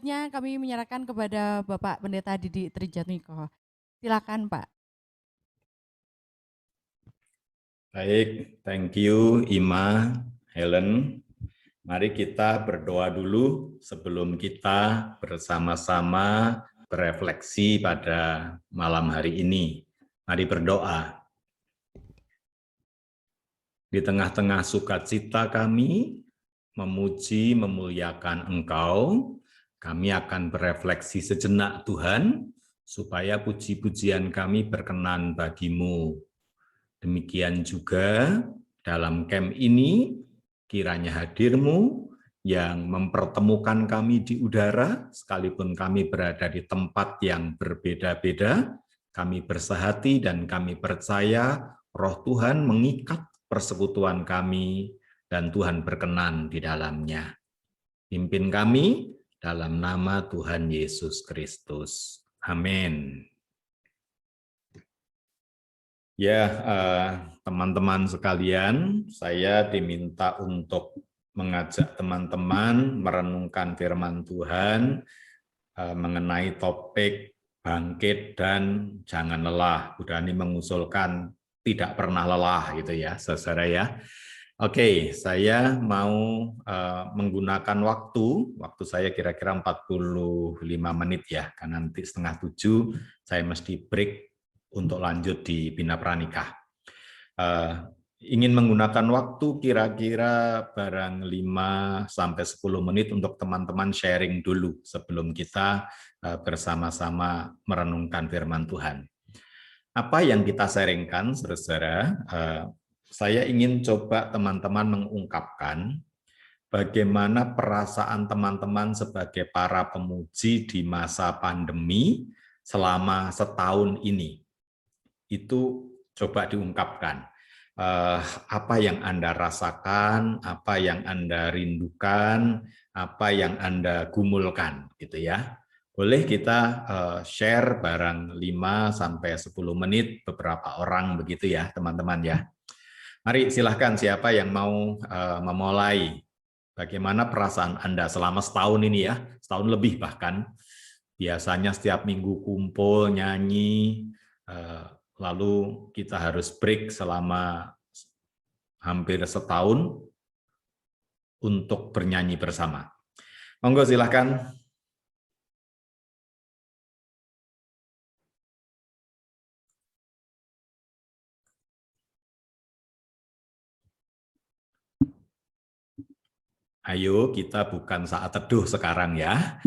selanjutnya kami menyerahkan kepada Bapak Pendeta Didi Trijatmiko. Silakan Pak. Baik, thank you Ima, Helen. Mari kita berdoa dulu sebelum kita bersama-sama berefleksi pada malam hari ini. Mari berdoa. Di tengah-tengah sukacita kami, memuji, memuliakan Engkau, kami akan berefleksi sejenak Tuhan, supaya puji-pujian kami berkenan bagi-Mu. Demikian juga dalam camp ini, kiranya hadir-Mu yang mempertemukan kami di udara, sekalipun kami berada di tempat yang berbeda-beda, kami bersahati dan kami percaya Roh Tuhan mengikat persekutuan kami dan Tuhan berkenan di dalamnya. Pimpin kami dalam nama Tuhan Yesus Kristus. Amin. Ya, teman-teman sekalian, saya diminta untuk mengajak teman-teman merenungkan firman Tuhan mengenai topik bangkit dan jangan lelah. Bu Dhani mengusulkan tidak pernah lelah gitu ya, saudara ya. Oke, saya mau menggunakan waktu saya kira-kira 45 menit ya, karena nanti 6:30 saya mesti break untuk lanjut di Bina Pranikah. Ingin menggunakan waktu kira-kira barang 5-10 menit untuk teman-teman sharing dulu sebelum kita bersama-sama merenungkan firman Tuhan. Apa yang kita sharingkan, saudara-saudara, saya ingin coba teman-teman mengungkapkan bagaimana perasaan teman-teman sebagai para pemuji di masa pandemi selama setahun ini. Itu coba diungkapkan. Apa yang Anda rasakan, apa yang Anda rindukan, apa yang Anda gumulkan, gitu ya. Boleh kita share barang 5-10 menit beberapa orang begitu ya, teman-teman ya. Mari silahkan siapa yang mau memulai. Bagaimana perasaan Anda selama setahun ini ya, setahun lebih bahkan. Biasanya setiap minggu kumpul, nyanyi, lalu kita harus break selama hampir setahun untuk bernyanyi bersama. Monggo silahkan. Ayo, kita bukan saat teduh sekarang ya.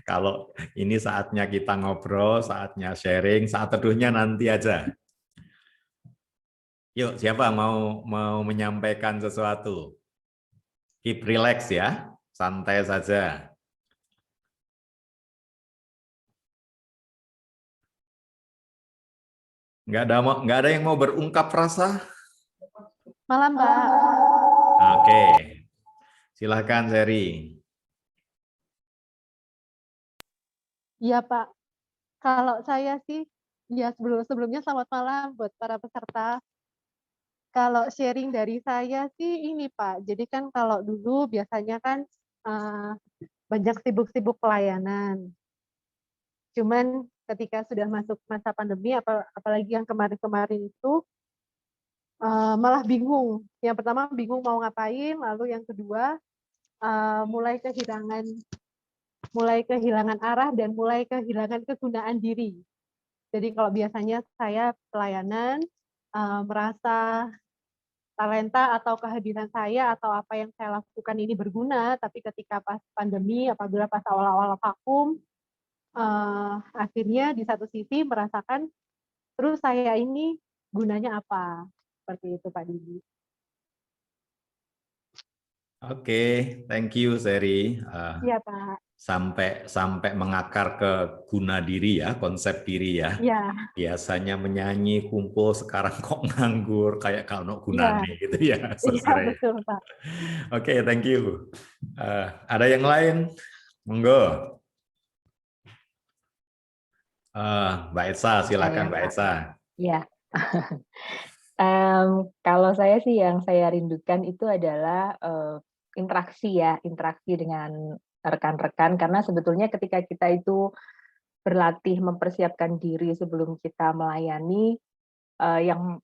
Kalau ini saatnya kita ngobrol, saatnya sharing, saat teduhnya nanti aja. Yuk, siapa mau menyampaikan sesuatu? Keep relax ya, santai saja. Nggak ada yang mau berungkap rasa? Malam, Pak. Oke, silahkan Seri. Iya, Pak. Kalau saya sih, ya sebelumnya selamat malam buat para peserta. Kalau sharing dari saya sih ini, Pak. Jadi kan kalau dulu biasanya kan banyak sibuk-sibuk pelayanan. Cuman ketika sudah masuk masa pandemi, apalagi yang kemarin-kemarin itu, malah bingung. Yang pertama bingung mau ngapain, lalu yang kedua mulai kehilangan arah dan mulai kehilangan kegunaan diri. Jadi kalau biasanya saya pelayanan merasa talenta atau kehadiran saya atau apa yang saya lakukan ini berguna, tapi ketika pas pandemi, apabila pas awal-awal vakum, akhirnya di satu sisi merasakan terus saya ini gunanya apa? Seperti itu Pak Didi. Oke, thank you Seri. Iya Pak. Sampai mengakar ke guna diri ya, konsep diri ya. Iya. Biasanya menyanyi kumpul, sekarang kok nganggur kayak kalau gunane Iya. gitu ya. Iya betul Pak. Oke, thank you. Ada yang lain? Monggo. Mbak Etsa, silakan Mbak Etsa. Ya. Kalau saya sih yang saya rindukan itu adalah interaksi ya, interaksi dengan rekan-rekan, karena sebetulnya ketika kita itu berlatih mempersiapkan diri sebelum kita melayani, yang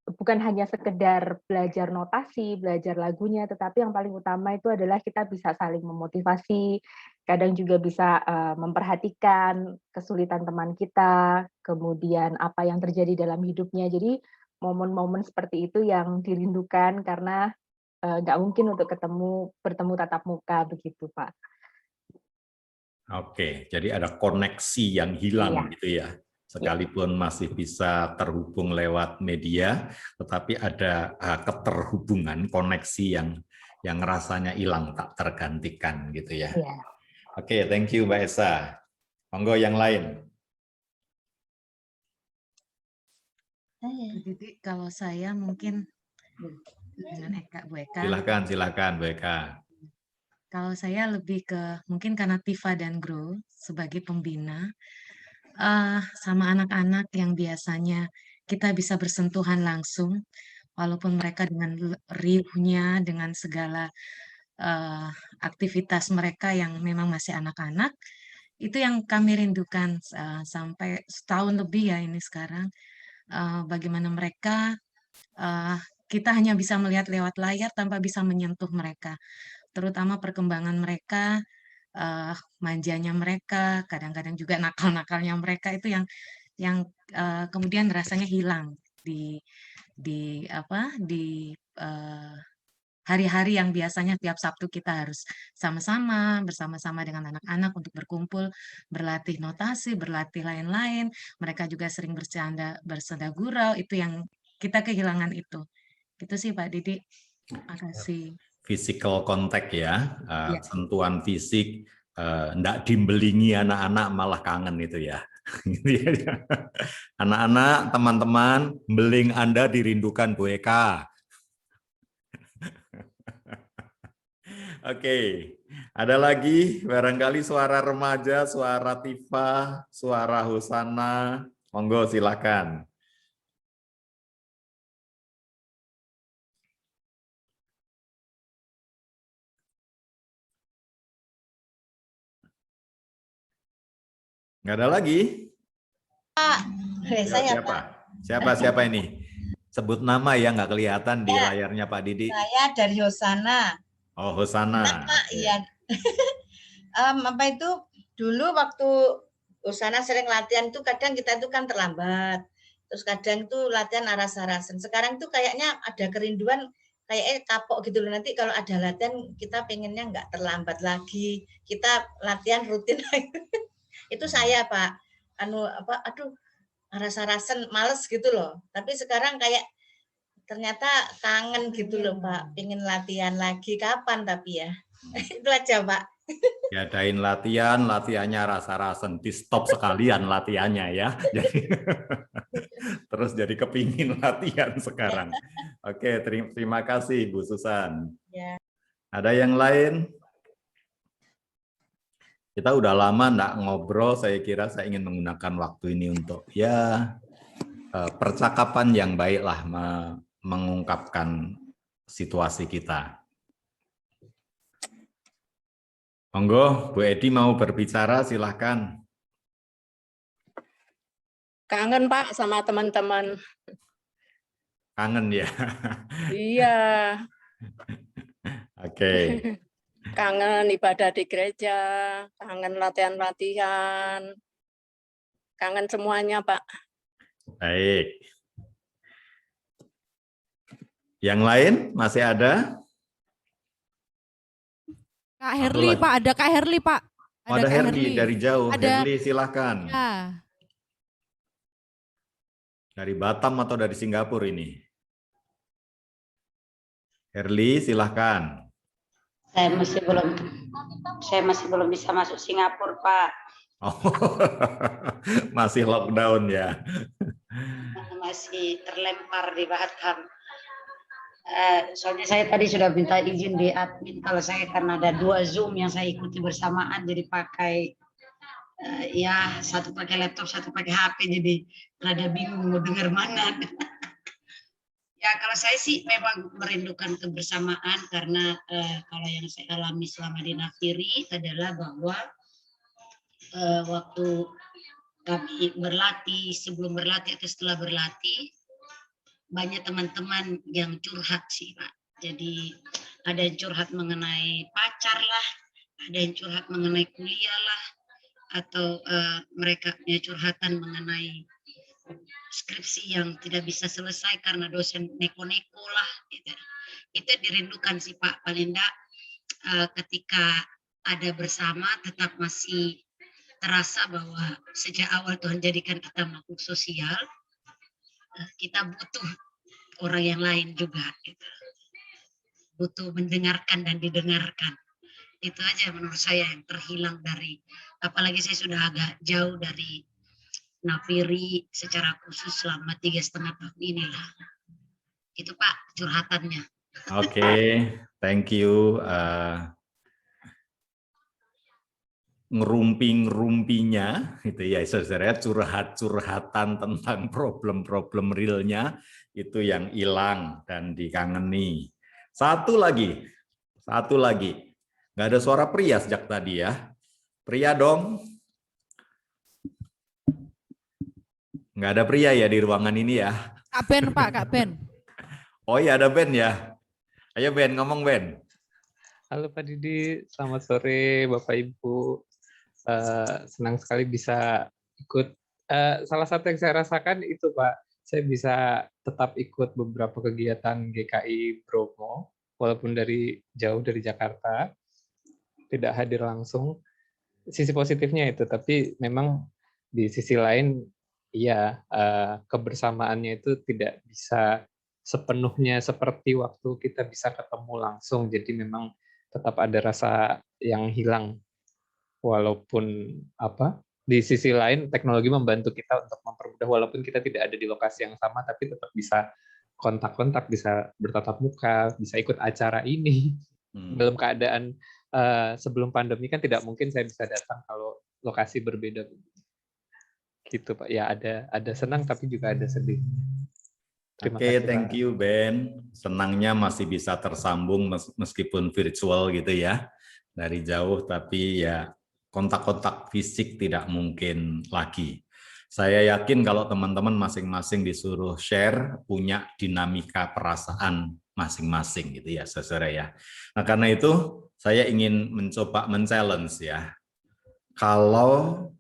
bukan hanya sekedar belajar notasi, belajar lagunya, tetapi yang paling utama itu adalah kita bisa saling memotivasi, kadang juga bisa memperhatikan kesulitan teman kita, kemudian apa yang terjadi dalam hidupnya. Jadi momen-momen seperti itu yang dirindukan karena nggak mungkin untuk bertemu tatap muka begitu, Pak. Oke, jadi ada koneksi yang hilang gitu ya. Sekalipun masih bisa terhubung lewat media, tetapi ada keterhubungan, koneksi yang rasanya hilang, tak tergantikan gitu ya. Iya. Oke, thank you Mbak Esa. Monggo yang lain. Jadi kalau saya mungkin dengan Bu Eka. Silakan Bu Eka. Kalau saya lebih ke mungkin karena Tifa dan Grow sebagai pembina, sama anak-anak yang biasanya kita bisa bersentuhan langsung, walaupun mereka dengan riuhnya, dengan segala aktivitas mereka yang memang masih anak-anak, itu yang kami rindukan sampai setahun lebih ya ini sekarang. Bagaimana mereka, kita hanya bisa melihat lewat layar tanpa bisa menyentuh mereka, terutama perkembangan mereka, manjanya mereka, kadang-kadang juga nakal-nakalnya mereka itu yang kemudian rasanya hilang di hari-hari yang biasanya tiap Sabtu kita harus sama-sama, bersama-sama dengan anak-anak untuk berkumpul, berlatih notasi, berlatih lain-lain. Mereka juga sering bersenda gurau, itu yang kita kehilangan itu. Gitu sih Pak Didi. Makasih. Physical contact ya, Ya. sentuhan fisik, ndak dimbelingi anak-anak malah kangen itu ya. Anak-anak, teman-teman, beling Anda dirindukan Bu Eka. Oke, ada lagi barangkali suara remaja, suara Tifa, suara Husana, monggo silakan. Nggak ada lagi? Siapa ini? Sebut nama ya, nggak kelihatan di layarnya Pak Didi. Saya dari Hosana. Oh, Hosana. Iya. Apa itu dulu waktu Hosana sering latihan itu kadang kita itu kan terlambat. Terus kadang tuh latihan aras-arasan. Sekarang tuh kayaknya ada kerinduan kayaknya kapok gitu loh. Nanti kalau ada latihan kita pengennya nggak terlambat lagi. Kita latihan rutin. Itu saya Pak. Aduh aras-arasan males gitu loh. Tapi sekarang kayak ternyata kangen gitu loh Pak, pengen latihan lagi kapan tapi ya. Itu aja Pak. Diadain latihannya rasa-rasen, di stop sekalian latihannya ya. Terus jadi kepingin latihan sekarang. Oke, terima kasih Bu Susan. Ya. Ada yang lain? Kita udah lama enggak ngobrol, saya kira saya ingin menggunakan waktu ini untuk ya percakapan yang baik lah, mengungkapkan situasi kita. Monggo, Bu Edi mau berbicara, silahkan. Kangen Pak sama teman-teman. Kangen ya? Iya. Oke. Kangen ibadah di gereja, kangen latihan-latihan, kangen semuanya Pak. Baik. Yang lain masih ada? Kak Herli Pak, ada Kak Herli Pak. Ada Herli dari jauh. Ada. Herli silahkan. Ya. Dari Batam atau dari Singapura ini? Herli silahkan. Saya masih belum bisa masuk Singapura, Pak. Oh, masih lockdown ya? Masih terlempar di Batam. Soalnya saya tadi sudah minta izin di admin kalau saya karena ada 2 Zoom yang saya ikuti bersamaan, jadi pakai ya satu pakai laptop, satu pakai HP, jadi rada bingung mau dengar mana. Ya, kalau saya sih memang merindukan kebersamaan karena kalau yang saya alami selama di Nafiri adalah bahwa waktu kami berlatih, sebelum berlatih atau setelah berlatih, banyak teman-teman yang curhat sih, Pak. Jadi ada yang curhat mengenai pacar lah, ada yang curhat mengenai kuliah lah, atau mereka punya curhatan mengenai skripsi yang tidak bisa selesai karena dosen neko-neko lah gitu. Itu dirindukan sih Pak, paling enggak ketika ada bersama tetap masih terasa bahwa sejak awal Tuhan jadikan kita makhluk sosial, kita butuh orang yang lain juga gitu. Butuh mendengarkan dan didengarkan. Itu aja menurut saya yang terhilang dari, apalagi saya sudah agak jauh dari Nafiri secara khusus selama 3,5 tahun inilah. Itu Pak curhatannya. Oke, thank you. Ngerumpi-ngerumpinya, itu ya saudara, curhat-curhatan tentang problem-problem realnya itu yang hilang dan dikangeni. Satu lagi, nggak ada suara pria sejak tadi ya. Pria dong. Nggak ada pria ya di ruangan ini ya. Kak Ben, Pak, Kak Ben. Oh iya ada Ben ya. Ayo Ben, ngomong Ben. Halo Pak Didi, selamat sore Bapak Ibu. Senang sekali bisa ikut. Salah satu yang saya rasakan itu Pak, saya bisa tetap ikut beberapa kegiatan GKI Bromo, walaupun dari jauh dari Jakarta, tidak hadir langsung. Sisi positifnya itu, tapi memang di sisi lain, iya kebersamaannya itu tidak bisa sepenuhnya seperti waktu kita bisa ketemu langsung. Jadi memang tetap ada rasa yang hilang. Walaupun di sisi lain teknologi membantu kita untuk mempermudah, walaupun kita tidak ada di lokasi yang sama, tapi tetap bisa kontak-kontak, bisa bertatap muka, bisa ikut acara ini. Dalam keadaan sebelum pandemi kan tidak mungkin saya bisa datang kalau lokasi berbeda. Gitu Pak. Ya ada senang tapi juga ada sedih. Oke, thank you Ben. Senangnya masih bisa tersambung meskipun virtual gitu ya. Dari jauh tapi ya kontak-kontak fisik tidak mungkin lagi. Saya yakin kalau teman-teman masing-masing disuruh share punya dinamika perasaan masing-masing gitu ya, saudara ya. Nah, karena itu saya ingin mencoba men-challenge ya. Kalau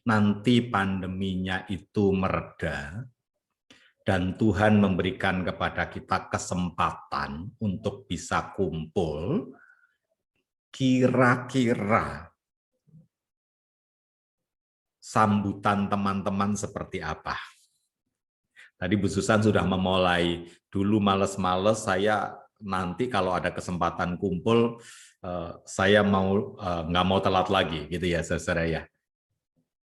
nanti pandeminya itu mereda dan Tuhan memberikan kepada kita kesempatan untuk bisa kumpul, kira-kira sambutan teman-teman seperti apa? Tadi Bu Susan sudah memulai, dulu males-males, saya nanti kalau ada kesempatan kumpul, saya nggak mau telat lagi, gitu ya, saudara ya.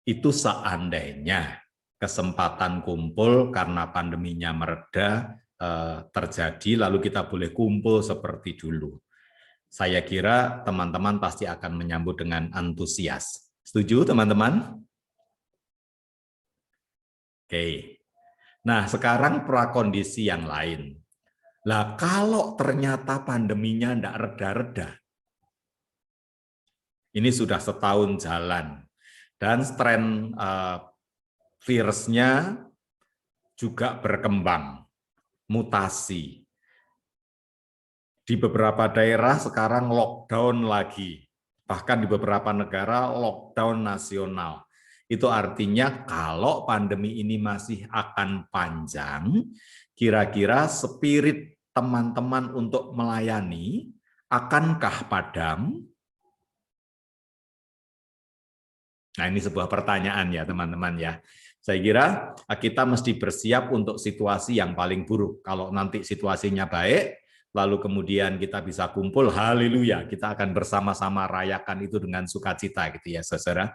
Itu seandainya kesempatan kumpul karena pandeminya mereda terjadi, lalu kita boleh kumpul seperti dulu. Saya kira teman-teman pasti akan menyambut dengan antusias. Setuju teman-teman? Oke. Nah, sekarang prakondisi yang lain. Lah, kalau ternyata pandeminya tidak reda-reda, ini sudah setahun jalan, dan tren virusnya juga berkembang, mutasi. Di beberapa daerah sekarang lockdown lagi, bahkan di beberapa negara lockdown nasional. Itu artinya kalau pandemi ini masih akan panjang, kira-kira spirit teman-teman untuk melayani akankah padam? Nah, ini sebuah pertanyaan ya teman-teman ya. Saya kira kita mesti bersiap untuk situasi yang paling buruk. Kalau nanti situasinya baik, lalu kemudian kita bisa kumpul, haleluya, kita akan bersama-sama rayakan itu dengan sukacita gitu ya saudara.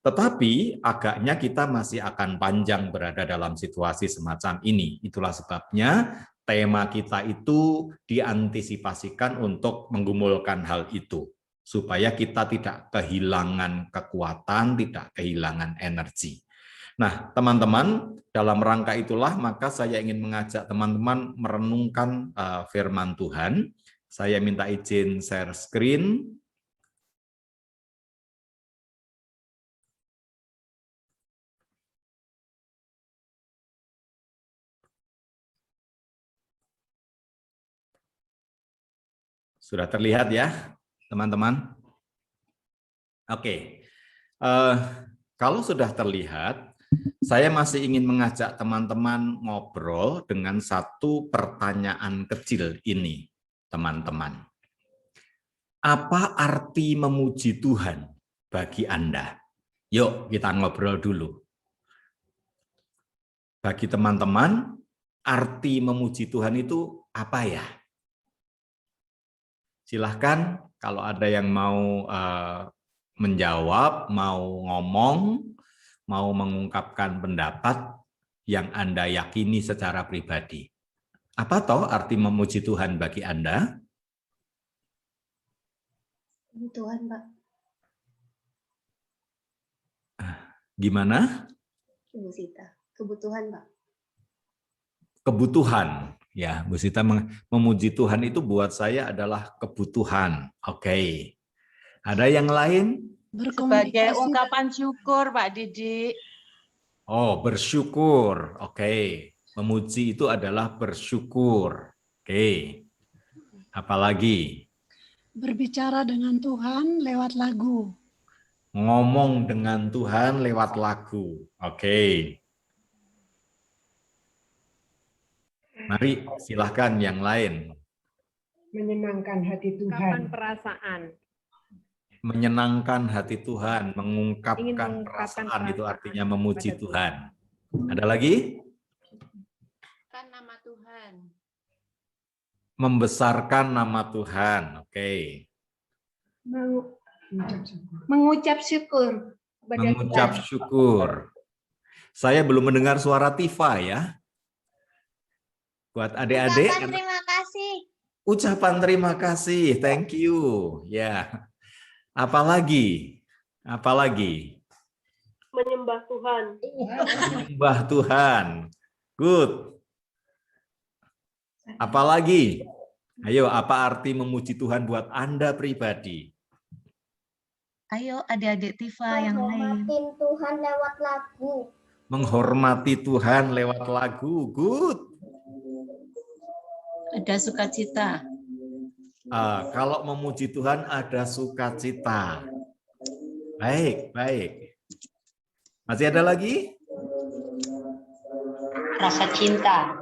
Tetapi agaknya kita masih akan panjang berada dalam situasi semacam ini. Itulah sebabnya tema kita itu diantisipasikan untuk menggumulkan hal itu, supaya kita tidak kehilangan kekuatan, tidak kehilangan energi. Nah, teman-teman, dalam rangka itulah maka saya ingin mengajak teman-teman merenungkan firman Tuhan. Saya minta izin share screen. Sudah terlihat ya, teman-teman? Oke. Kalau sudah terlihat, saya masih ingin mengajak teman-teman ngobrol dengan satu pertanyaan kecil ini, teman-teman. Apa arti memuji Tuhan bagi Anda? Yuk kita ngobrol dulu. Bagi teman-teman, arti memuji Tuhan itu apa ya? Silahkan kalau ada yang mau menjawab, mau ngomong, mau mengungkapkan pendapat yang Anda yakini secara pribadi. Apa toh arti memuji Tuhan bagi Anda? Kebutuhan, Pak. Gimana? Ibu Sita. Kebutuhan, Pak. Kebutuhan. Ya, Bu Sita, memuji Tuhan itu buat saya adalah kebutuhan. Oke. Ada yang lain? Sebagai ungkapan syukur, Pak Didi. Oh, bersyukur. Oke. Memuji itu adalah bersyukur. Oke. Apalagi? Berbicara dengan Tuhan lewat lagu. Ngomong dengan Tuhan lewat lagu. Oke. Mari, silahkan yang lain. Menyenangkan hati Tuhan. Ungkapan perasaan. Menyenangkan hati Tuhan, mengungkapkan perasaan itu artinya memuji Tuhan. Ada lagi? Kan nama Tuhan. Membesarkan nama Tuhan. Oke. Mengucap syukur. Mengucap syukur. Saya belum mendengar suara Tifa ya. Buat adik-adik. Ucapan terima kasih. Ucapan terima kasih. Thank you. Ya. Apalagi? Apalagi? Menyembah Tuhan. Menyembah Tuhan. Good. Apalagi? Ayo, apa arti memuji Tuhan buat Anda pribadi? Ayo adik-adik Tifa yang lain. Menghormatin Tuhan lewat lagu. Menghormati Tuhan lewat lagu. Good. Ada sukacita. Kalau memuji Tuhan ada sukacita. Baik, baik. Masih ada lagi? Rasa cinta.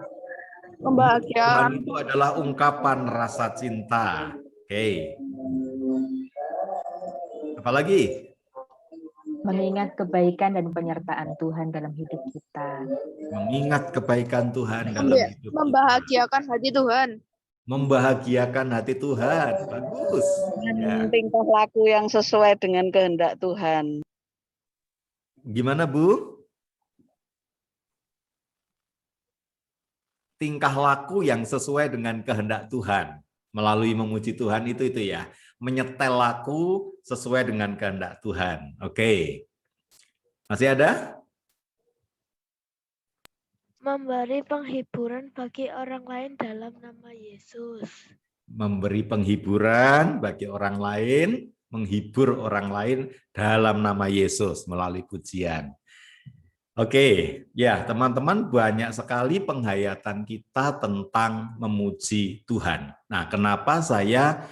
Tuhan itu adalah ungkapan rasa cinta. Oke. Apalagi? Mengingat kebaikan dan penyertaan Tuhan dalam hidup kita. Mengingat kebaikan Tuhan dalam hidup kita. Membahagiakan hati Tuhan. Membahagiakan hati Tuhan. Bagus. Ya. Tingkah laku yang sesuai dengan kehendak Tuhan. Gimana, Bu? Tingkah laku yang sesuai dengan kehendak Tuhan. Melalui memuji Tuhan itu ya. Menyetel laku sesuai dengan kehendak Tuhan. Oke. Masih ada? Memberi penghiburan bagi orang lain dalam nama Yesus. Memberi penghiburan bagi orang lain, menghibur orang lain dalam nama Yesus melalui pujian. Oke, ya teman-teman, banyak sekali penghayatan kita tentang memuji Tuhan. Nah, kenapa saya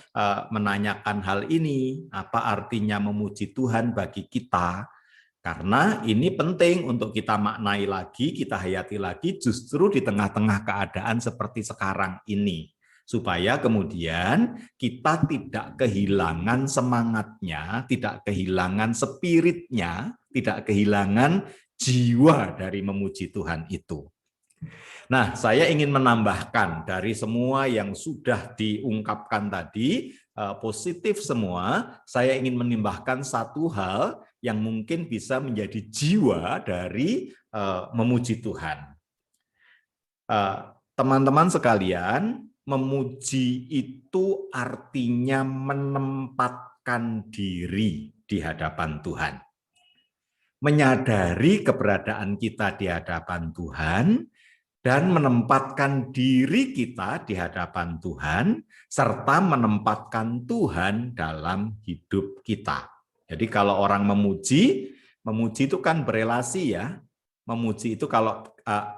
menanyakan hal ini? Apa artinya memuji Tuhan bagi kita? Karena ini penting untuk kita maknai lagi, kita hayati lagi justru di tengah-tengah keadaan seperti sekarang ini. Supaya kemudian kita tidak kehilangan semangatnya, tidak kehilangan spiritnya, tidak kehilangan jiwa dari memuji Tuhan itu. Nah, saya ingin menambahkan dari semua yang sudah diungkapkan tadi, positif semua, saya ingin menambahkan satu hal yang mungkin bisa menjadi jiwa dari memuji Tuhan. Teman-teman sekalian, memuji itu artinya menempatkan diri di hadapan Tuhan. menyadari keberadaan kita di hadapan Tuhan, dan menempatkan diri kita di hadapan Tuhan, serta menempatkan Tuhan dalam hidup kita. Jadi kalau orang memuji itu kan berelasi ya. Memuji itu kalau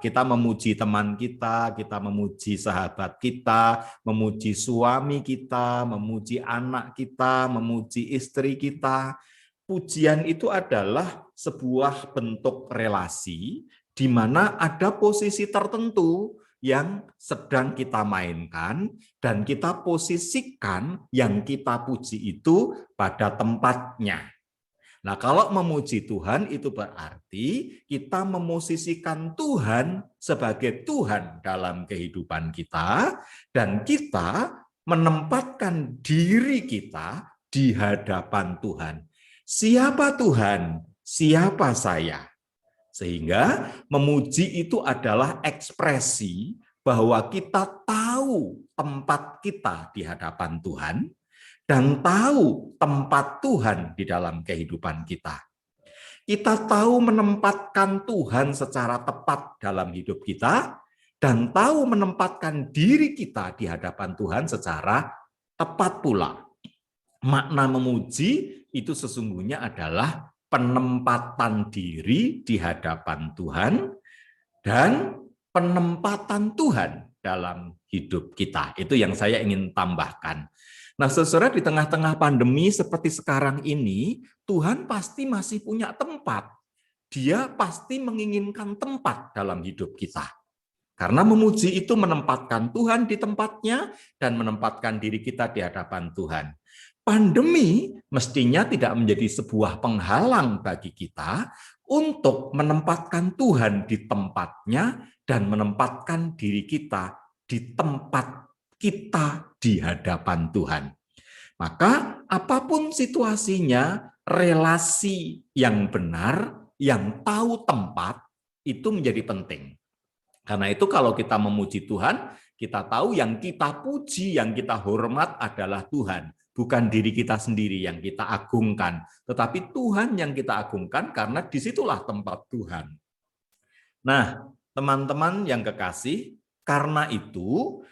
kita memuji teman kita memuji sahabat kita, memuji suami kita, memuji anak kita, memuji istri kita. Pujian itu adalah sebuah bentuk relasi di mana ada posisi tertentu yang sedang kita mainkan dan kita posisikan yang kita puji itu pada tempatnya. Nah, kalau memuji Tuhan itu berarti kita memosisikan Tuhan sebagai Tuhan dalam kehidupan kita dan kita menempatkan diri kita di hadapan Tuhan. Siapa Tuhan? Siapa saya? Sehingga memuji itu adalah ekspresi bahwa kita tahu tempat kita di hadapan Tuhan dan tahu tempat Tuhan di dalam kehidupan kita. Kita tahu menempatkan Tuhan secara tepat dalam hidup kita dan tahu menempatkan diri kita di hadapan Tuhan secara tepat pula. Makna memuji itu sesungguhnya adalah penempatan diri di hadapan Tuhan dan penempatan Tuhan dalam hidup kita. Itu yang saya ingin tambahkan. Nah, saudara, di tengah-tengah pandemi seperti sekarang ini, Tuhan pasti masih punya tempat. Dia pasti menginginkan tempat dalam hidup kita. Karena memuji itu menempatkan Tuhan di tempatnya dan menempatkan diri kita di hadapan Tuhan. Pandemi mestinya tidak menjadi sebuah penghalang bagi kita untuk menempatkan Tuhan di tempatnya dan menempatkan diri kita di tempat kita di hadapan Tuhan. Maka apapun situasinya, relasi yang benar, yang tahu tempat, itu menjadi penting. Karena itu kalau kita memuji Tuhan, kita tahu yang kita puji, yang kita hormat adalah Tuhan. Bukan diri kita sendiri yang kita agungkan, tetapi Tuhan yang kita agungkan karena disitulah tempat Tuhan. Nah, teman-teman yang kekasih, karena itu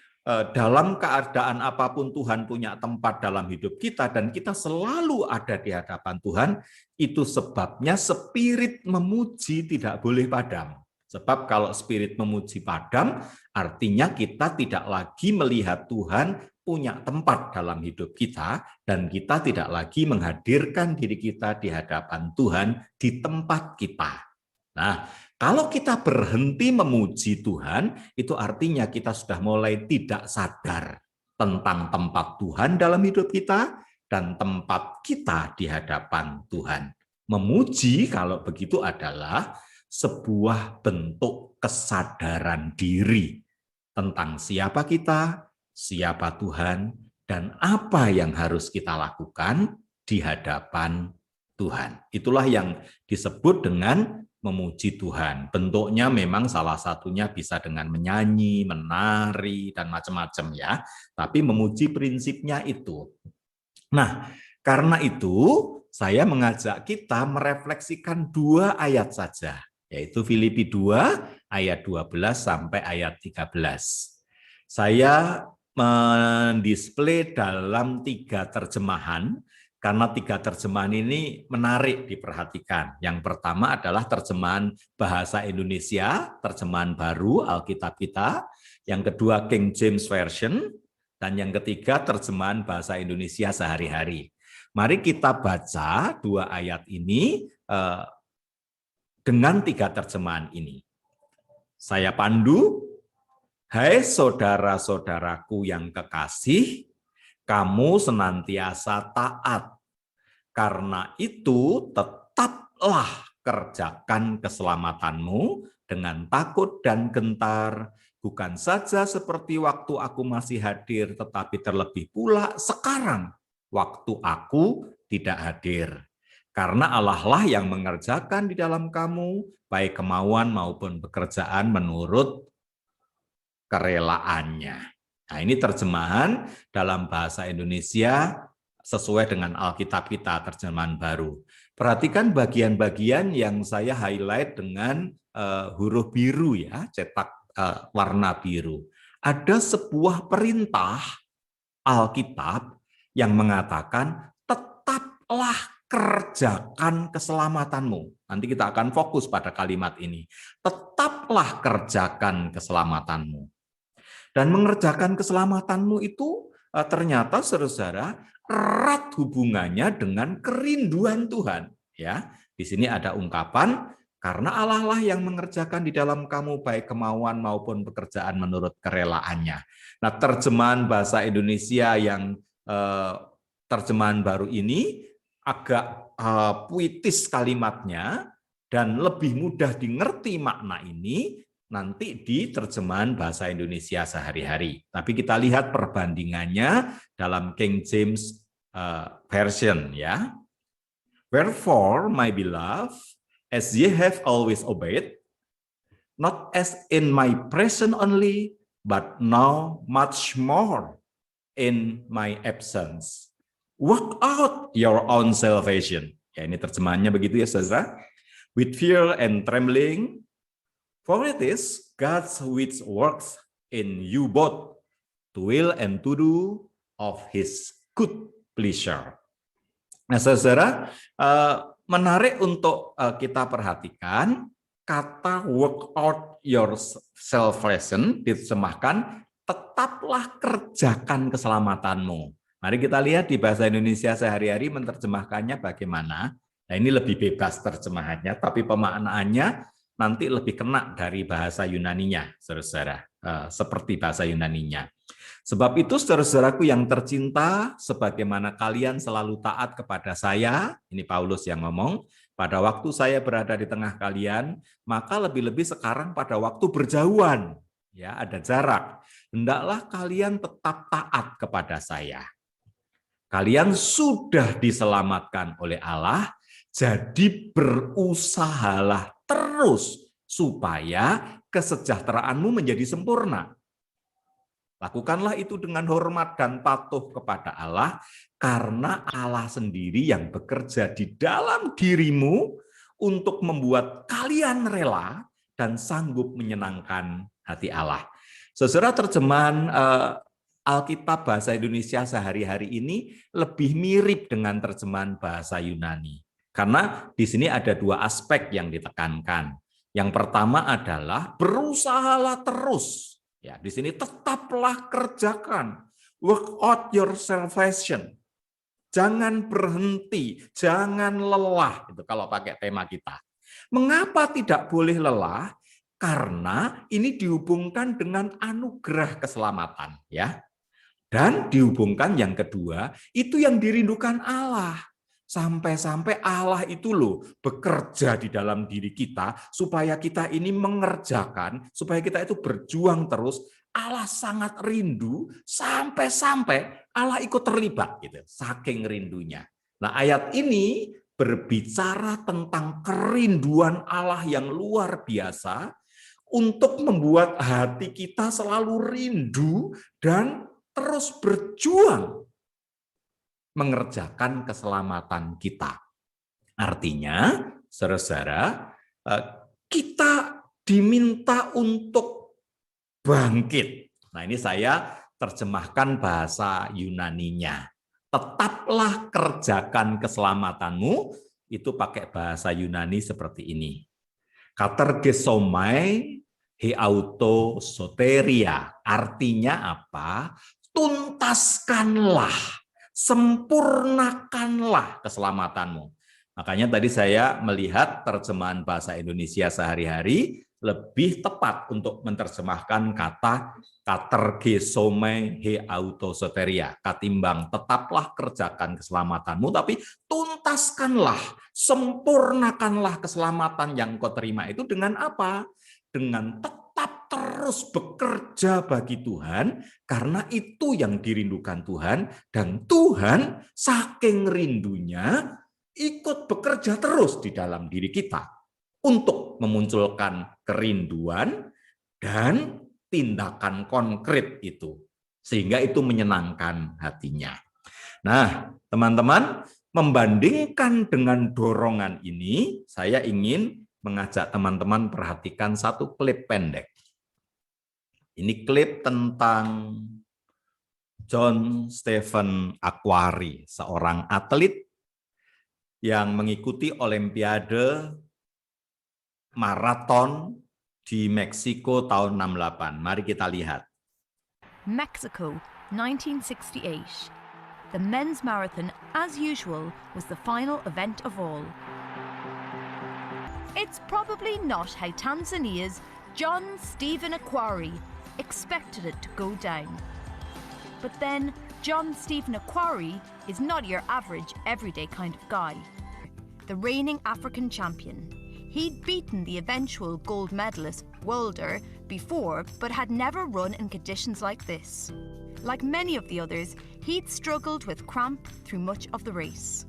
dalam keadaan apapun Tuhan punya tempat dalam hidup kita dan kita selalu ada di hadapan Tuhan, itu sebabnya spirit memuji tidak boleh padam. Sebab kalau spirit memuji padam, artinya kita tidak lagi melihat Tuhan punya tempat dalam hidup kita, dan kita tidak lagi menghadirkan diri kita di hadapan Tuhan di tempat kita. Nah, kalau kita berhenti memuji Tuhan, itu artinya kita sudah mulai tidak sadar tentang tempat Tuhan dalam hidup kita dan tempat kita di hadapan Tuhan. Memuji kalau begitu adalah sebuah bentuk kesadaran diri tentang siapa kita, siapa Tuhan, dan apa yang harus kita lakukan di hadapan Tuhan. Itulah yang disebut dengan memuji Tuhan. Bentuknya memang salah satunya bisa dengan menyanyi, menari, dan macam-macam ya. Tapi memuji prinsipnya itu. Nah, karena itu saya mengajak kita merefleksikan 2 ayat saja, yaitu Filipi 2 ayat 12 sampai ayat 13. Saya mendisplay dalam 3 terjemahan, karena 3 terjemahan ini menarik diperhatikan. Yang pertama adalah terjemahan bahasa Indonesia, terjemahan baru Alkitab kita. Yang kedua King James Version, dan yang ketiga terjemahan bahasa Indonesia sehari-hari. Mari kita baca 2 ayat ini dengan 3 terjemahan ini. Saya pandu. Hai saudara-saudaraku yang kekasih, kamu senantiasa taat. Karena itu tetaplah kerjakan keselamatanmu dengan takut dan gentar, bukan saja seperti waktu aku masih hadir, tetapi terlebih pula sekarang waktu aku tidak hadir. Karena Allah lah yang mengerjakan di dalam kamu, baik kemauan maupun pekerjaan menurut kerelaannya. Nah, ini terjemahan dalam bahasa Indonesia sesuai dengan Alkitab kita terjemahan baru. Perhatikan bagian-bagian yang saya highlight dengan huruf biru ya, cetak warna biru. Ada sebuah perintah Alkitab yang mengatakan tetaplah kerjakan keselamatanmu. Nanti kita akan fokus pada kalimat ini. Tetaplah kerjakan keselamatanmu. Dan mengerjakan keselamatanmu itu ternyata saudara erat hubungannya dengan kerinduan Tuhan. Ya, di sini ada ungkapan karena Allah lah yang mengerjakan di dalam kamu baik kemauan maupun pekerjaan menurut kerelaannya. Nah, terjemahan bahasa Indonesia yang terjemahan baru ini agak puitis kalimatnya dan lebih mudah dimengerti makna ini nanti di terjemahan bahasa Indonesia sehari-hari. Tapi kita lihat perbandingannya dalam King James Version ya. Wherefore, my beloved, as ye have always obeyed, not as in my presence only, but now much more in my absence. Work out your own salvation. Ya, ini terjemahannya begitu ya, saudara. With fear and trembling, for it is God's which works in you both to will and to do of His good pleasure. Nah, saudara, menarik untuk kita perhatikan kata work out your salvation diterjemahkan tetaplah kerjakan keselamatanmu. Mari kita lihat di bahasa Indonesia sehari-hari menerjemahkannya bagaimana. Nah, ini lebih bebas terjemahannya, tapi pemaknaannya nanti lebih kena dari bahasa Yunaninya, saudara-saudara, seperti bahasa Yunaninya. Sebab itu, saudara-saudaraku yang tercinta, sebagaimana kalian selalu taat kepada saya, ini Paulus yang ngomong, pada waktu saya berada di tengah kalian, maka lebih-lebih sekarang pada waktu berjauhan, ya ada jarak. Hendaklah kalian tetap taat kepada saya. Kalian sudah diselamatkan oleh Allah, jadi berusahalah terus supaya kesejahteraanmu menjadi sempurna. Lakukanlah itu dengan hormat dan patuh kepada Allah, karena Allah sendiri yang bekerja di dalam dirimu untuk membuat kalian rela dan sanggup menyenangkan hati Allah. Saudara, terjemahan Alkitab bahasa Indonesia sehari-hari ini lebih mirip dengan terjemahan bahasa Yunani. Karena di sini ada dua aspek yang ditekankan. Yang pertama adalah berusahalah terus. Ya, di sini tetaplah kerjakan. Work out your salvation. Jangan berhenti, jangan lelah. Itu kalau pakai tema kita. Mengapa tidak boleh lelah? Karena ini dihubungkan dengan anugerah keselamatan, ya. Dan dihubungkan yang kedua, itu yang dirindukan Allah. Sampai-sampai Allah itu loh bekerja di dalam diri kita supaya kita ini mengerjakan, supaya kita itu berjuang terus. Allah sangat rindu sampai-sampai Allah ikut terlibat gitu, saking rindunya. Nah, ayat ini berbicara tentang kerinduan Allah yang luar biasa untuk membuat hati kita selalu rindu dan terus berjuang mengerjakan keselamatan kita. Artinya, saudara-saudara, kita diminta untuk bangkit. Nah, ini saya terjemahkan bahasa Yunaninya. Tetaplah kerjakan keselamatanmu, itu pakai bahasa Yunani seperti ini. Katergesomai heauto soteria. Artinya apa? Tuntaskanlah, sempurnakanlah keselamatanmu. Makanya tadi saya melihat terjemahan bahasa Indonesia sehari-hari lebih tepat untuk menerjemahkan kata katergesomai heautosoteria, katimbang tetaplah kerjakan keselamatanmu, tapi tuntaskanlah, sempurnakanlah keselamatan yang kau terima itu dengan apa? Dengan tetap terus bekerja bagi Tuhan, karena itu yang dirindukan Tuhan, dan Tuhan saking rindunya ikut bekerja terus di dalam diri kita untuk memunculkan kerinduan dan tindakan konkret itu, sehingga itu menyenangkan hatinya. Nah, teman-teman, membandingkan dengan dorongan ini, saya ingin mengajak teman-teman perhatikan satu klip pendek. Ini klip tentang John Stephen Aquari, seorang atlet yang mengikuti Olimpiade maraton di Meksiko tahun 68. Mari kita lihat. Mexico, 1968. The men's marathon, as usual, was the final event of all. It's probably not how Tanzania's John Stephen Aquari expected it to go down. But then, John Stephen Aquari is not your average, everyday kind of guy. The reigning African champion. He'd beaten the eventual gold medalist Wilder before, but had never run in conditions like this. Like many of the others, he'd struggled with cramp through much of the race.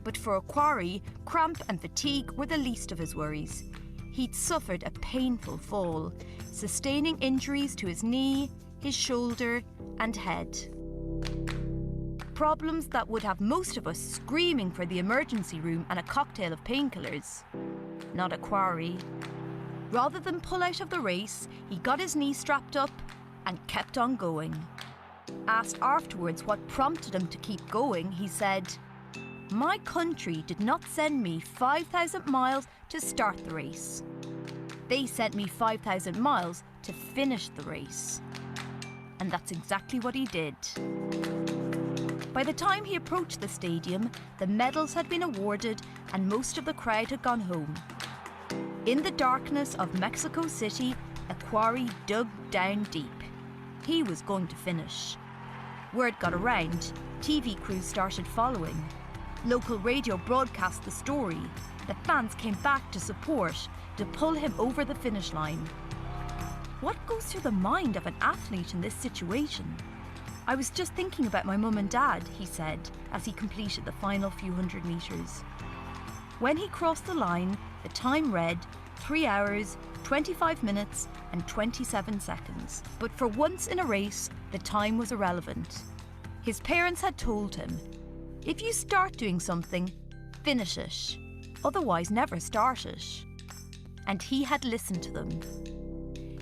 But for Aquari, cramp and fatigue were the least of his worries. He'd suffered a painful fall, sustaining injuries to his knee, his shoulder, and head. Problems that would have most of us screaming for the emergency room and a cocktail of painkillers. Not Aquari. Rather than pull out of the race, he got his knee strapped up and kept on going. Asked afterwards what prompted him to keep going, he said, "My country did not send me 5,000 miles to start the race. They sent me 5,000 miles to finish the race." And that's exactly what he did. By the time he approached the stadium, the medals had been awarded and most of the crowd had gone home. In the darkness of Mexico City, Aquari dug down deep. He was going to finish. Word got around, TV crews started following. Local radio broadcast the story. The fans came back to support, to pull him over the finish line. What goes through the mind of an athlete in this situation? "I was just thinking about my mum and dad," he said, as he completed the final few hundred meters. When he crossed the line, the time read 3 hours, 25 minutes and 27 seconds. But for once in a race, the time was irrelevant. His parents had told him, "If you start doing something, finish it. Otherwise, never start it." And he had listened to them.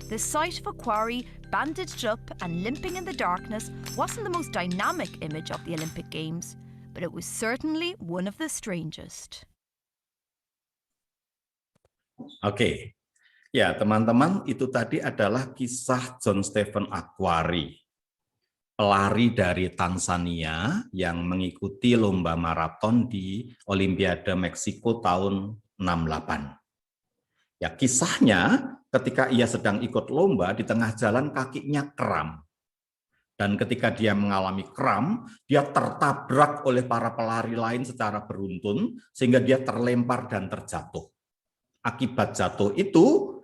The sight of Aquari bandaged up and limping in the darkness wasn't the most dynamic image of the Olympic Games, but it was certainly one of the strangest. Oke, ya teman-teman, itu tadi adalah kisah John Stephen Aquari, pelari dari Tanzania yang mengikuti lomba maraton di Olimpiade Meksiko tahun 68. Ya, kisahnya ketika ia sedang ikut lomba, di tengah jalan kakinya kram. Dan ketika dia mengalami kram, dia tertabrak oleh para pelari lain secara beruntun, sehingga dia terlempar dan terjatuh. Akibat jatuh itu,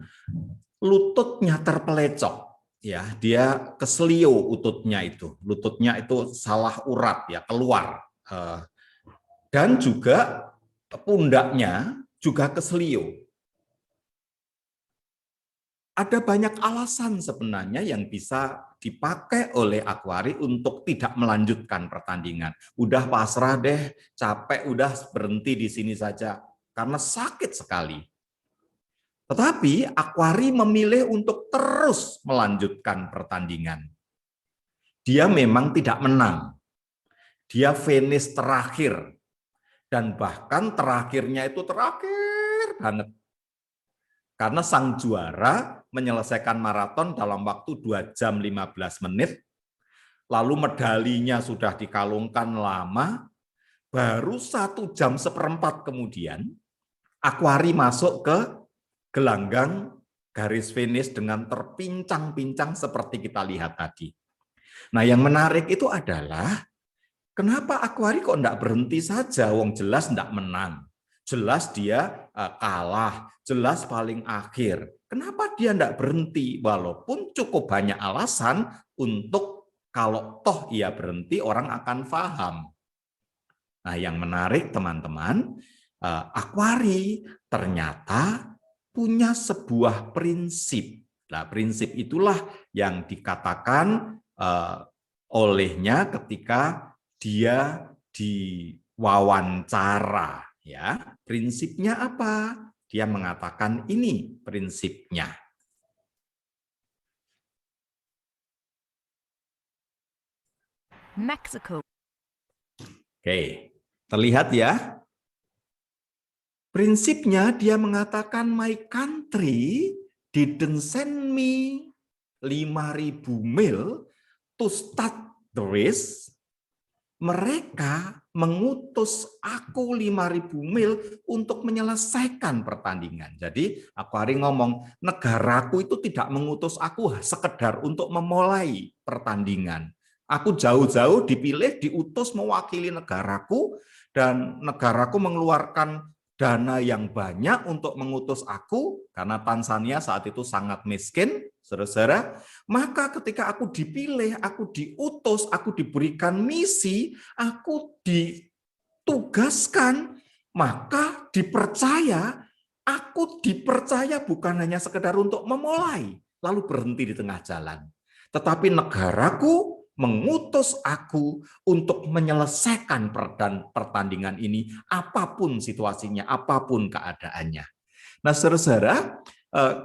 lututnya terpelecok. Ya, dia keselio lututnya itu salah urat, ya, keluar. Dan juga pundaknya juga keselio. Ada banyak alasan sebenarnya yang bisa dipakai oleh Aquari untuk tidak melanjutkan pertandingan. Udah pasrah deh, capek, udah berhenti di sini saja karena sakit sekali. Tetapi Aquari memilih untuk terus melanjutkan pertandingan. Dia memang tidak menang. Dia finish terakhir. Dan bahkan terakhirnya itu terakhir banget. Karena sang juara menyelesaikan maraton dalam waktu 2 jam 15 menit, lalu medalinya sudah dikalungkan lama, baru 1 jam seperempat kemudian, Aquari masuk ke gelanggang garis finish dengan terpincang-pincang seperti kita lihat tadi. Nah, yang menarik itu adalah, kenapa Aquari kok enggak berhenti saja, wong jelas enggak menang. Jelas dia kalah, jelas paling akhir. Kenapa dia tidak berhenti? Walaupun cukup banyak alasan untuk kalau toh ia berhenti, orang akan paham. Nah, yang menarik teman-teman, Aquari ternyata punya sebuah prinsip. Nah, prinsip itulah yang dikatakan olehnya ketika dia diwawancara, ya. Prinsipnya apa? Dia mengatakan ini prinsipnya. Mexico. Oke, terlihat ya? Prinsipnya dia mengatakan my country didn't send me 5.000 mil to start the race. Mereka mengutus aku 5.000 mil untuk menyelesaikan pertandingan. Jadi Aquari ngomong, negaraku itu tidak mengutus aku sekedar untuk memulai pertandingan. Aku jauh-jauh dipilih, diutus mewakili negaraku, dan negaraku mengeluarkan dana yang banyak untuk mengutus aku, karena Tanzania saat itu sangat miskin, saudara-saudara. Maka ketika aku dipilih, aku diutus, aku diberikan misi, aku ditugaskan, maka dipercaya, aku dipercaya bukan hanya sekedar untuk memulai, lalu berhenti di tengah jalan. Tetapi negaraku mengutus aku untuk menyelesaikan pertandingan ini, apapun situasinya, apapun keadaannya. Nah, saudara-saudara,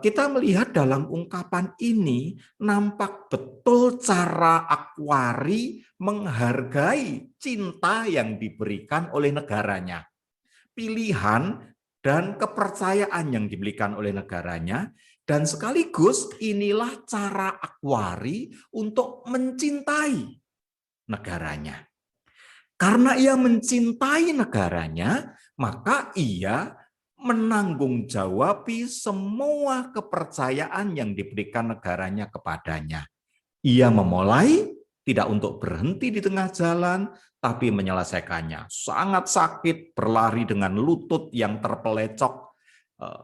kita melihat dalam ungkapan ini nampak betul cara Aquari menghargai cinta yang diberikan oleh negaranya. Pilihan dan kepercayaan yang diberikan oleh negaranya, dan sekaligus inilah cara Aquari untuk mencintai negaranya. Karena ia mencintai negaranya, maka ia menanggung-jawabi semua kepercayaan yang diberikan negaranya kepadanya. Ia memulai tidak untuk berhenti di tengah jalan, tapi menyelesaikannya. Sangat sakit, berlari dengan lutut yang terpelecok,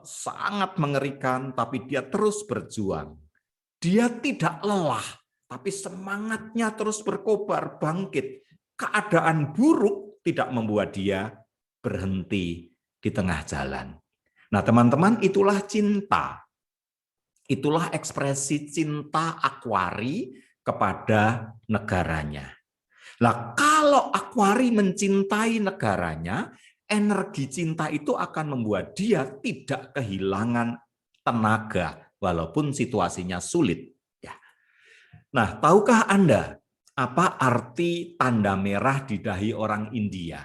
sangat mengerikan, tapi dia terus berjuang. Dia tidak lelah, tapi semangatnya terus berkobar, bangkit. Keadaan buruk tidak membuat dia berhenti di tengah jalan. Nah, teman-teman, itulah cinta. Itulah ekspresi cinta Aquari kepada negaranya. Nah, kalau Aquari mencintai negaranya, energi cinta itu akan membuat dia tidak kehilangan tenaga walaupun situasinya sulit. Ya. Nah, tahukah Anda apa arti tanda merah di dahi orang India?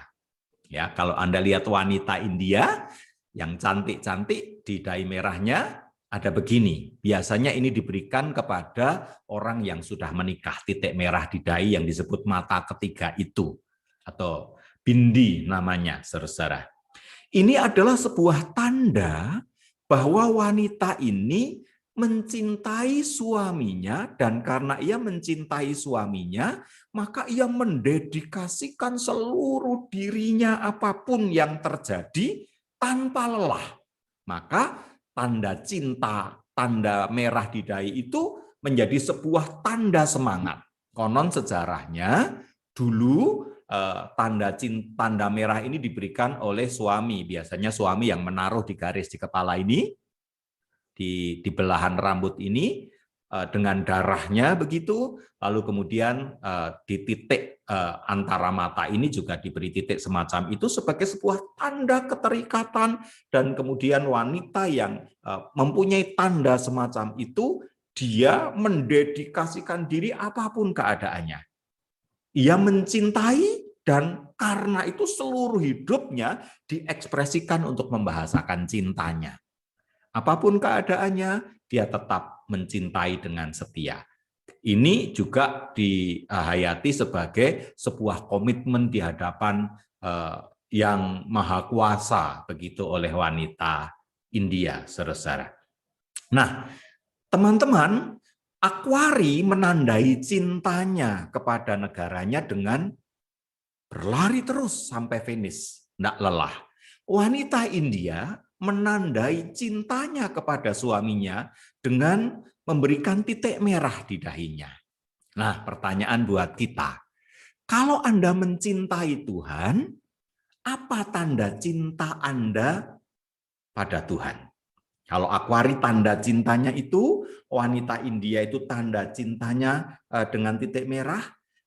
Ya, kalau Anda lihat wanita India yang cantik-cantik di dahi merahnya ada begini. Biasanya ini diberikan kepada orang yang sudah menikah, titik merah di dahi yang disebut mata ketiga itu, atau bindi namanya, saudara. Ini adalah sebuah tanda bahwa wanita ini mencintai suaminya, dan karena ia mencintai suaminya, maka ia mendedikasikan seluruh dirinya apapun yang terjadi tanpa lelah. Maka tanda cinta, tanda merah di dahi itu menjadi sebuah tanda semangat. Konon sejarahnya dulu tanda merah ini diberikan oleh suami, biasanya suami yang menaruh di garis di kepala ini, di belahan rambut ini dengan darahnya begitu, lalu kemudian di titik antara mata ini juga diberi titik semacam itu sebagai sebuah tanda keterikatan, dan kemudian wanita yang mempunyai tanda semacam itu dia mendedikasikan diri apapun keadaannya. Ia mencintai, dan karena itu seluruh hidupnya diekspresikan untuk membahasakan cintanya. Apapun keadaannya, dia tetap mencintai dengan setia. Ini juga dihayati sebagai sebuah komitmen di hadapan yang maha kuasa begitu oleh wanita India, saudara-saudara. Nah, teman-teman, Aquari menandai cintanya kepada negaranya dengan berlari terus sampai finish, tidak lelah. Wanita India menandai cintanya kepada suaminya dengan memberikan titik merah di dahinya. Nah, pertanyaan buat kita, kalau Anda mencintai Tuhan, apa tanda cinta Anda pada Tuhan? Kalau Aquari tanda cintanya itu, wanita India itu tanda cintanya dengan titik merah,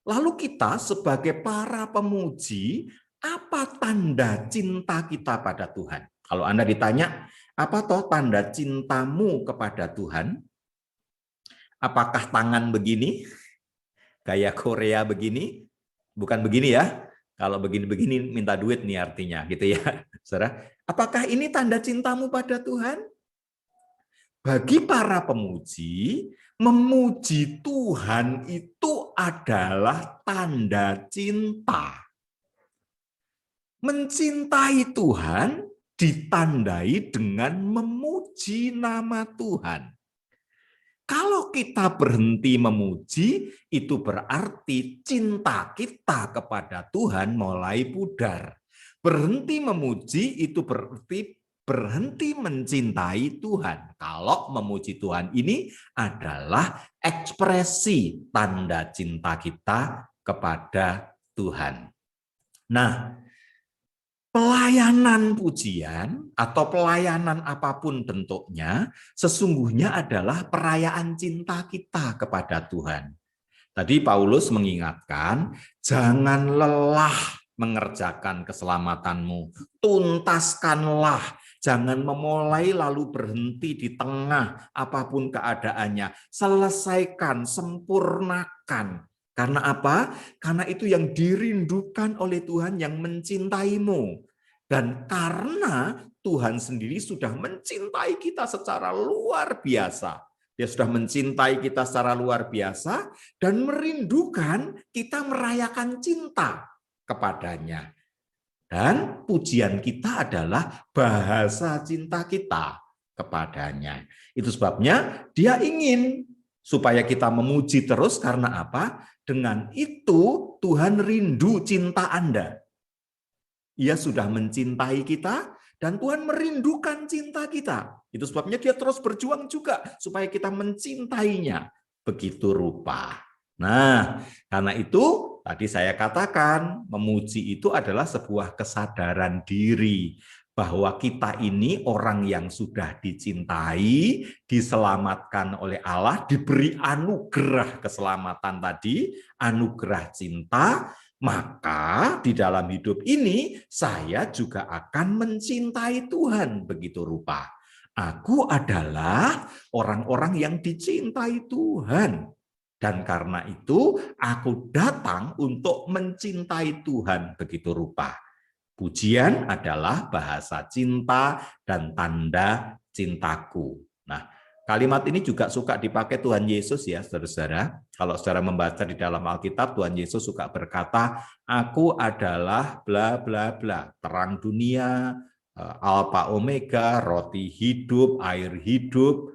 Lalu kita sebagai para pemuji, apa tanda cinta kita pada Tuhan? Kalau Anda ditanya, apa toh tanda cintamu kepada Tuhan? Apakah tangan begini? Gaya Korea begini? Bukan begini ya. Kalau begini-begini minta duit nih artinya gitu ya. Saudara, apakah ini tanda cintamu pada Tuhan? Bagi para pemuji, memuji Tuhan itu adalah tanda cinta. Mencintai Tuhan ditandai dengan memuji nama Tuhan. Kalau kita berhenti memuji, itu berarti cinta kita kepada Tuhan mulai pudar. Berhenti memuji itu berarti berhenti mencintai Tuhan. Kalau memuji Tuhan ini adalah ekspresi tanda cinta kita kepada Tuhan. Nah, pelayanan pujian atau pelayanan apapun bentuknya sesungguhnya adalah perayaan cinta kita kepada Tuhan. Tadi Paulus mengingatkan, jangan lelah mengerjakan keselamatanmu, tuntaskanlah, jangan memulai lalu berhenti di tengah apapun keadaannya, selesaikan, sempurnakan. Karena apa? Karena itu yang dirindukan oleh Tuhan yang mencintaimu. Dan karena Tuhan sendiri sudah mencintai kita secara luar biasa. Dia sudah mencintai kita secara luar biasa dan merindukan kita merayakan cinta kepadanya. Dan pujian kita adalah bahasa cinta kita kepadanya. Itu sebabnya dia ingin supaya kita memuji terus karena apa? Dengan itu Tuhan rindu cinta Anda. Ia sudah mencintai kita dan Tuhan merindukan cinta kita. Itu sebabnya dia terus berjuang juga supaya kita mencintainya begitu rupa. Nah, karena itu tadi saya katakan memuji itu adalah sebuah kesadaran diri bahwa kita ini orang yang sudah dicintai, diselamatkan oleh Allah, diberi anugerah keselamatan tadi, anugerah cinta, maka di dalam hidup ini saya juga akan mencintai Tuhan begitu rupa. Aku adalah orang-orang yang dicintai Tuhan. Dan karena itu aku datang untuk mencintai Tuhan begitu rupa. Pujian adalah bahasa cinta dan tanda cintaku. Nah, kalimat ini juga suka dipakai Tuhan Yesus ya, saudara-saudara. Kalau saudara membaca di dalam Alkitab, Tuhan Yesus suka berkata, aku adalah bla bla bla, terang dunia, Alpha Omega, roti hidup, air hidup.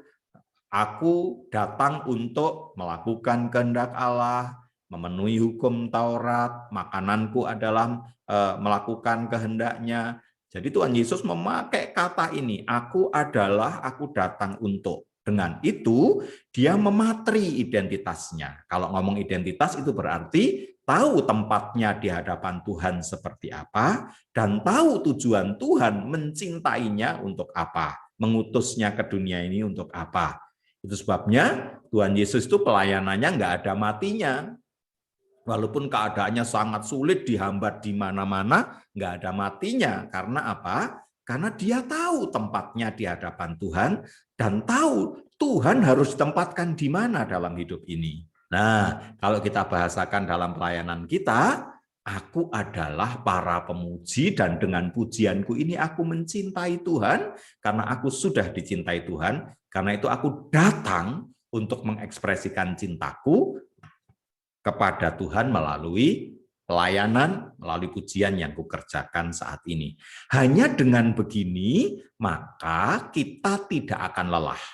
Aku datang untuk melakukan kehendak Allah, memenuhi hukum Taurat, makananku adalah melakukan kehendaknya. Jadi Tuhan Yesus memakai kata ini, aku datang untuk. Dengan itu dia mematri identitasnya. Kalau ngomong identitas itu berarti tahu tempatnya di hadapan Tuhan seperti apa dan tahu tujuan Tuhan mencintainya untuk apa, mengutusnya ke dunia ini untuk apa. Itu sebabnya Tuhan Yesus itu pelayanannya nggak ada matinya. Walaupun keadaannya sangat sulit, dihambat di mana-mana, nggak ada matinya. Karena apa? Karena dia tahu tempatnya di hadapan Tuhan dan tahu Tuhan harus ditempatkan di mana dalam hidup ini. Nah, kalau kita bahasakan dalam pelayanan kita, aku adalah para pemuji dan dengan pujianku ini aku mencintai Tuhan karena aku sudah dicintai Tuhan. Karena itu aku datang untuk mengekspresikan cintaku kepada Tuhan melalui pelayanan, melalui pujian yang kukerjakan saat ini. Hanya dengan begini, maka kita tidak akan lelah.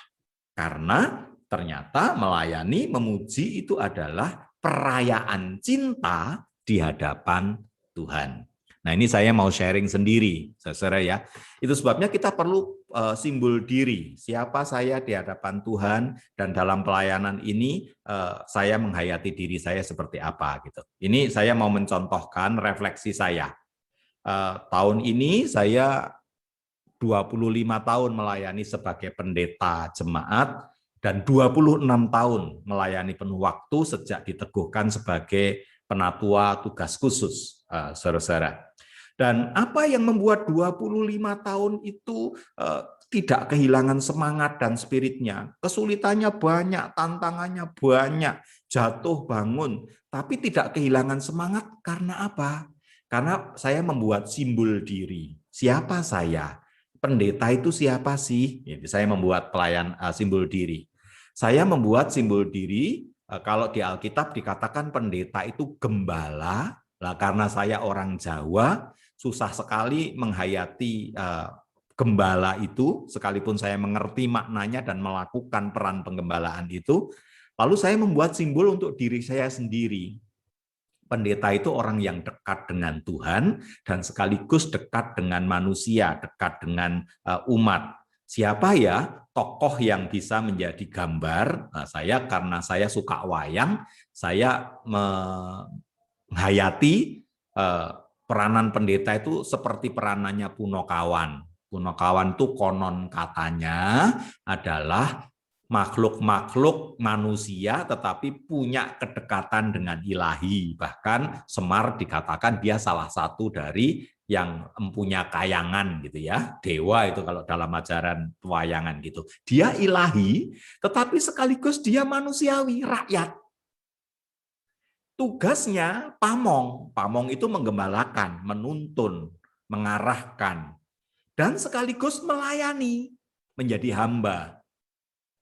Karena ternyata melayani, memuji itu adalah perayaan cinta di hadapan Tuhan. Nah, ini saya mau sharing sendiri, saudara ya. Itu sebabnya kita perlu simbol diri. Siapa saya di hadapan Tuhan dan dalam pelayanan ini saya menghayati diri saya seperti apa gitu. Ini saya mau mencontohkan refleksi saya. Tahun ini saya 25 tahun melayani sebagai pendeta jemaat dan 26 tahun melayani penuh waktu sejak diteguhkan sebagai penatua tugas khusus, saudara-saudara. Dan apa yang membuat 25 tahun itu tidak kehilangan semangat dan spiritnya? Kesulitannya banyak, tantangannya banyak, jatuh bangun, tapi tidak kehilangan semangat karena apa? Karena saya membuat simbol diri. Siapa saya? Pendeta itu siapa sih? Saya membuat simbol diri. Saya membuat simbol diri, kalau di Alkitab dikatakan pendeta itu gembala. Lah karena saya orang Jawa, susah sekali menghayati gembala itu, sekalipun saya mengerti maknanya dan melakukan peran penggembalaan itu. Lalu saya membuat simbol untuk diri saya sendiri. Pendeta itu orang yang dekat dengan Tuhan dan sekaligus dekat dengan manusia, dekat dengan umat. Siapa ya tokoh yang bisa menjadi gambar? Nah, saya karena saya suka wayang, saya menghayati peranan pendeta itu seperti peranannya Punokawan. Punokawan itu konon katanya adalah makhluk-makhluk manusia tetapi punya kedekatan dengan ilahi. Bahkan Semar dikatakan dia salah satu dari yang empunya kayangan gitu ya. Dewa itu kalau dalam ajaran pewayangan gitu. Dia ilahi tetapi sekaligus dia manusiawi, rakyat. Tugasnya pamong. Pamong itu menggembalakan, menuntun, mengarahkan, dan sekaligus melayani, menjadi hamba.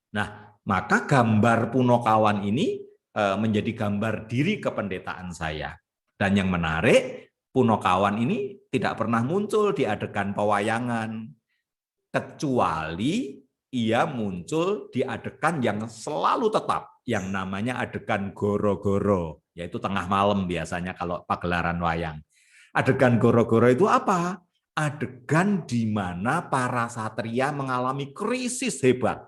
Nah, maka gambar Punokawan ini menjadi gambar diri kependetaan saya. Dan yang menarik, Punokawan ini tidak pernah muncul di adegan pewayangan, kecuali ia muncul di adegan yang selalu tetap, yang namanya adegan goro-goro, yaitu tengah malam biasanya kalau pagelaran wayang. Adegan goro-goro itu apa? Adegan di mana para satria mengalami krisis hebat.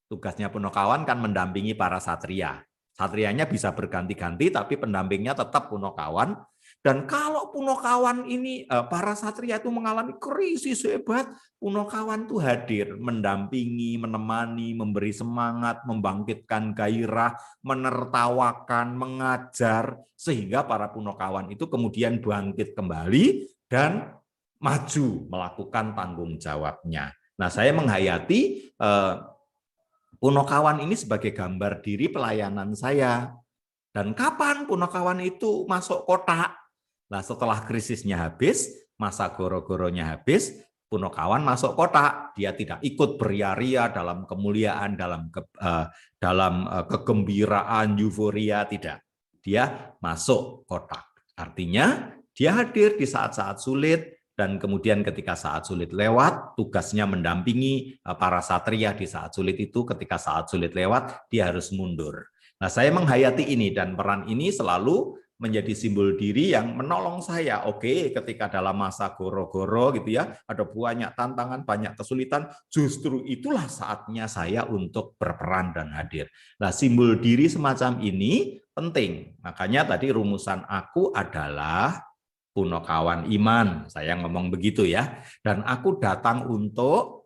Tugasnya Punokawan kan mendampingi para satria. Satrianya bisa berganti-ganti, tapi pendampingnya tetap Punokawan. Dan kalau Punokawan ini, para satria itu mengalami krisis hebat, Punokawan itu hadir, mendampingi, menemani, memberi semangat, membangkitkan gairah, menertawakan, mengajar, sehingga para Punokawan itu kemudian bangkit kembali dan maju melakukan tanggung jawabnya. Nah, saya menghayati Punokawan ini sebagai gambar diri pelayanan saya. Dan kapan Punokawan itu masuk kotak? Nah, setelah krisisnya habis, masa goro-goronya habis, Punokawan masuk kotak. Dia tidak ikut beria-ria dalam kemuliaan, dalam kegembiraan, euforia, tidak. Dia masuk kotak. Artinya, dia hadir di saat-saat sulit, dan kemudian ketika saat sulit lewat, tugasnya mendampingi para satria di saat sulit itu. Ketika saat sulit lewat, dia harus mundur. Nah, saya menghayati ini, dan peran ini selalu menjadi simbol diri yang menolong saya. Oke, ketika dalam masa goro-goro gitu ya, ada banyak tantangan, banyak kesulitan, justru itulah saatnya saya untuk berperan dan hadir. Nah, simbol diri semacam ini penting. Makanya tadi rumusan aku adalah Punokawan iman. Saya ngomong begitu ya. Dan aku datang untuk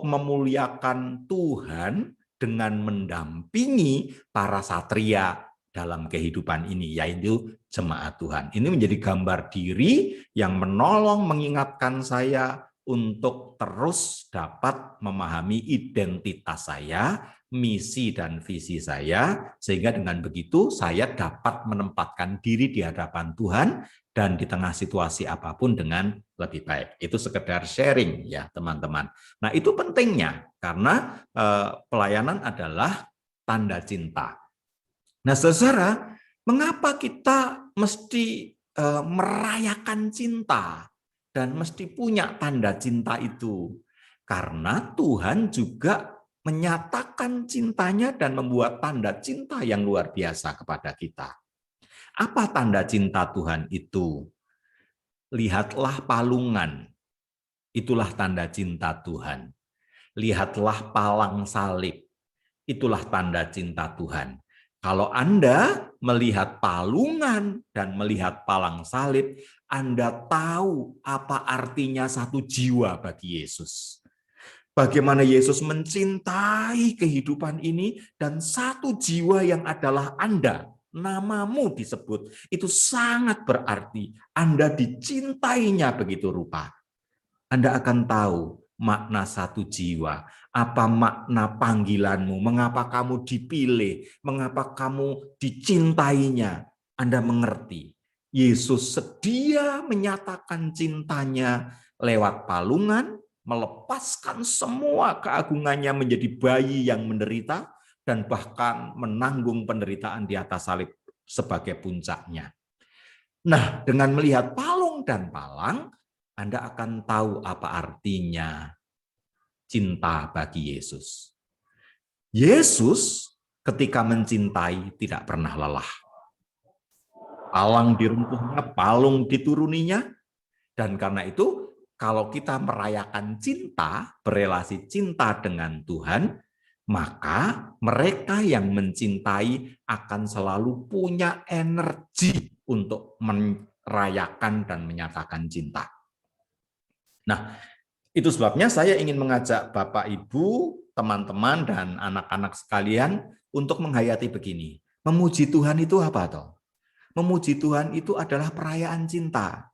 memuliakan Tuhan dengan mendampingi para satria dalam kehidupan ini, yaitu jemaat Tuhan. Ini menjadi gambar diri yang menolong mengingatkan saya untuk terus dapat memahami identitas saya, misi dan visi saya, sehingga dengan begitu saya dapat menempatkan diri di hadapan Tuhan dan di tengah situasi apapun dengan lebih baik. Itu sekedar sharing ya teman-teman. Nah, itu pentingnya karena pelayanan adalah tanda cinta. Nah, saudara, mengapa kita mesti merayakan cinta dan mesti punya tanda cinta itu? Karena Tuhan juga menyatakan cintanya dan membuat tanda cinta yang luar biasa kepada kita. Apa tanda cinta Tuhan itu? Lihatlah palungan, itulah tanda cinta Tuhan. Lihatlah palang salib, itulah tanda cinta Tuhan. Kalau Anda melihat palungan dan melihat palang salib, Anda tahu apa artinya satu jiwa bagi Yesus. Bagaimana Yesus mencintai kehidupan ini dan satu jiwa yang adalah Anda namamu disebut, itu sangat berarti Anda dicintainya begitu rupa. Anda akan tahu makna satu jiwa, apa makna panggilanmu, mengapa kamu dipilih, mengapa kamu dicintainya. Anda mengerti. Yesus sedia menyatakan cintanya lewat palungan, melepaskan semua keagungannya menjadi bayi yang menderita, dan bahkan menanggung penderitaan di atas salib sebagai puncaknya. Nah, dengan melihat palung dan palang, Anda akan tahu apa artinya cinta bagi Yesus. Yesus ketika mencintai tidak pernah lelah. Palang diruntuhnya, palung dituruninya, dan karena itu kalau kita merayakan cinta, berelasi cinta dengan Tuhan, maka mereka yang mencintai akan selalu punya energi untuk merayakan dan menyatakan cinta. Nah, itu sebabnya saya ingin mengajak Bapak, Ibu, teman-teman, dan anak-anak sekalian untuk menghayati begini. Memuji Tuhan itu apa toh? Memuji Tuhan itu adalah perayaan cinta.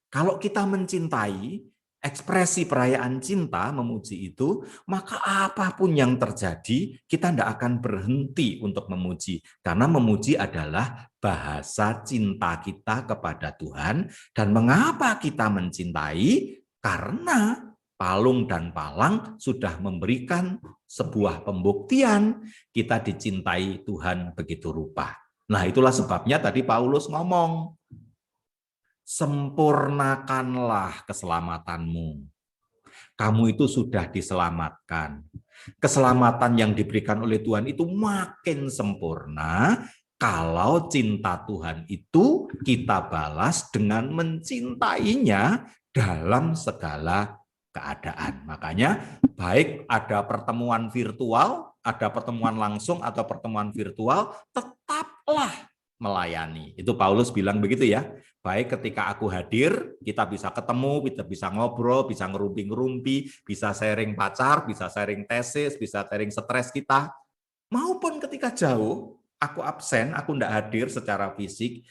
Kalau kita mencintai, ekspresi perayaan cinta, memuji itu, maka apapun yang terjadi, kita tidak akan berhenti untuk memuji. Karena memuji adalah bahasa cinta kita kepada Tuhan. Dan mengapa kita mencintai? Karena palung dan palang sudah memberikan sebuah pembuktian kita dicintai Tuhan begitu rupa. Nah, itulah sebabnya tadi Paulus ngomong, sempurnakanlah keselamatanmu. Kamu itu sudah diselamatkan. Keselamatan yang diberikan oleh Tuhan itu makin sempurna kalau cinta Tuhan itu kita balas dengan mencintainya dalam segala keadaan. Makanya baik ada pertemuan virtual, ada pertemuan langsung atau pertemuan virtual, tetaplah melayani. Itu Paulus bilang begitu ya. Baik ketika aku hadir, kita bisa ketemu, kita bisa ngobrol, bisa ngerumpi-ngerumpi, bisa sharing pacar, bisa sharing tesis, bisa sharing stres kita. Maupun ketika jauh, aku absen, aku tidak hadir secara fisik,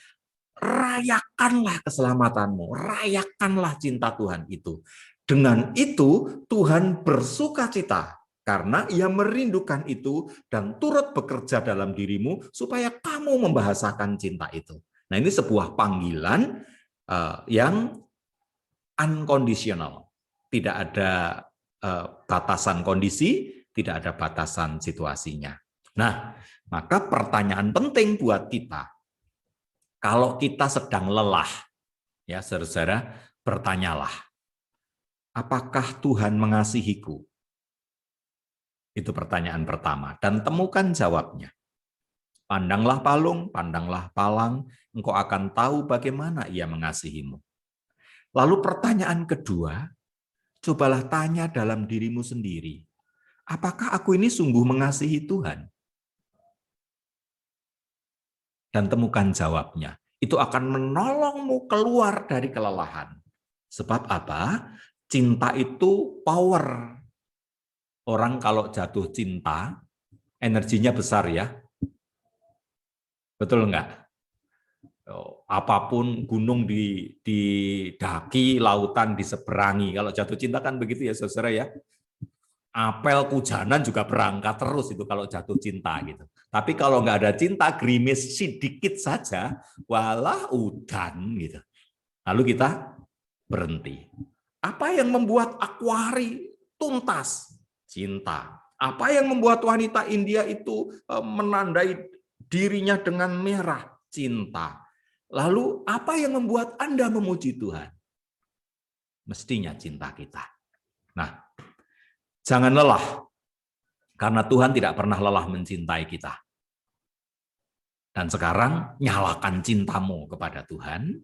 rayakanlah keselamatanmu, rayakanlah cinta Tuhan itu. Dengan itu, Tuhan bersukacita karena ia merindukan itu dan turut bekerja dalam dirimu supaya kamu membahasakan cinta itu. Nah, ini sebuah panggilan yang unconditional. Tidak ada batasan kondisi, tidak ada batasan situasinya. Nah, maka pertanyaan penting buat kita, kalau kita sedang lelah, ya saudara-saudara, bertanyalah, apakah Tuhan mengasihiku? Itu pertanyaan pertama, dan temukan jawabnya. Pandanglah palung, pandanglah palang, engkau akan tahu bagaimana ia mengasihimu. Lalu pertanyaan kedua, cobalah tanya dalam dirimu sendiri, apakah aku ini sungguh mengasihi Tuhan? Dan temukan jawabnya. Itu akan menolongmu keluar dari kelelahan. Sebab apa? Cinta itu power. Orang kalau jatuh cinta, energinya besar ya. Betul enggak? Apapun gunung didaki, lautan diseberangi. Kalau jatuh cinta kan begitu ya saudara ya. Apel kujanan juga berangkat terus itu kalau jatuh cinta gitu. Tapi kalau nggak ada cinta, gerimis sedikit saja, walah udan gitu. Lalu kita berhenti. Apa yang membuat akuari tuntas? Cinta. Apa yang membuat wanita India itu menandai dirinya dengan merah? Cinta. Lalu apa yang membuat Anda memuji Tuhan? Mestinya cinta kita. Nah, jangan lelah, karena Tuhan tidak pernah lelah mencintai kita. Dan sekarang nyalakan cintamu kepada Tuhan,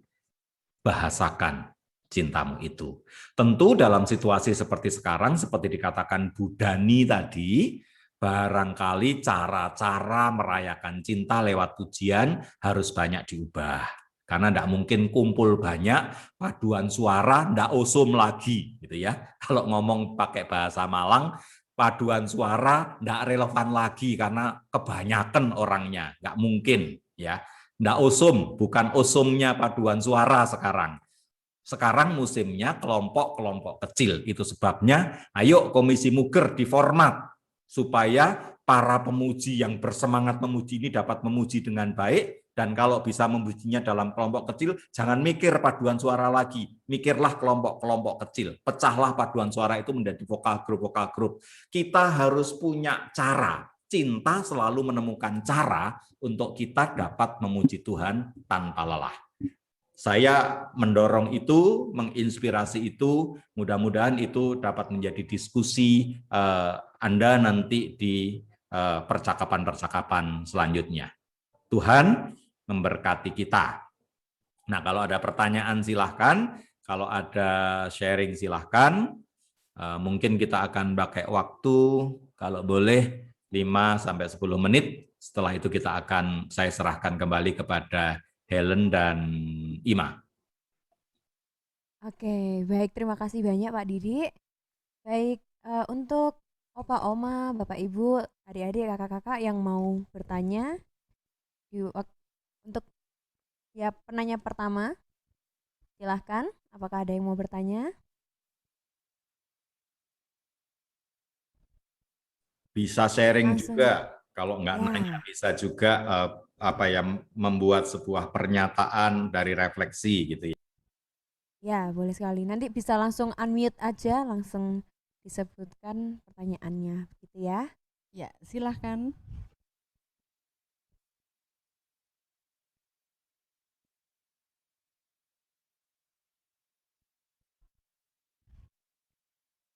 bahasakan cintamu itu. Tentu dalam situasi seperti sekarang, seperti dikatakan Bu Dani tadi, barangkali cara-cara merayakan cinta lewat pujian harus banyak diubah. Karena tidak mungkin kumpul banyak, paduan suara tidak usum lagi. Gitu ya. Kalau ngomong pakai bahasa Malang, paduan suara tidak relevan lagi karena kebanyakan orangnya. Nggak mungkin. Ya, ndak usum, bukan usumnya paduan suara sekarang. Sekarang musimnya kelompok-kelompok kecil. Itu sebabnya, ayo Komisi Muger diformat supaya para pemuji yang bersemangat memuji ini dapat memuji dengan baik, dan kalau bisa memujinya dalam kelompok kecil, jangan mikir paduan suara lagi, mikirlah kelompok-kelompok kecil. Pecahlah paduan suara itu menjadi vokal grup. Kita harus punya cara. Cinta selalu menemukan cara untuk kita dapat memuji Tuhan tanpa lelah. Saya mendorong itu, menginspirasi itu, mudah-mudahan itu dapat menjadi diskusi Anda nanti di percakapan-percakapan selanjutnya. Tuhan memberkati kita. Nah, kalau ada pertanyaan silahkan, kalau ada sharing silahkan. Mungkin kita akan pakai waktu, kalau boleh 5-10 menit. Setelah itu saya serahkan kembali kepada Helen dan Ima. Oke, baik, terima kasih banyak Pak Didi. Baik, untuk Opa, Oma, Bapak, Ibu, adik-adik, kakak-kakak yang mau bertanya, untuk ya penanya pertama, silahkan. Apakah ada yang mau bertanya? Bisa sharing Langsung. juga, kalau nggak nanya bisa juga membuat sebuah pernyataan dari refleksi gitu ya. Ya, boleh sekali. Nanti bisa langsung unmute aja, langsung disebutkan pertanyaannya, gitu ya. Ya, silahkan.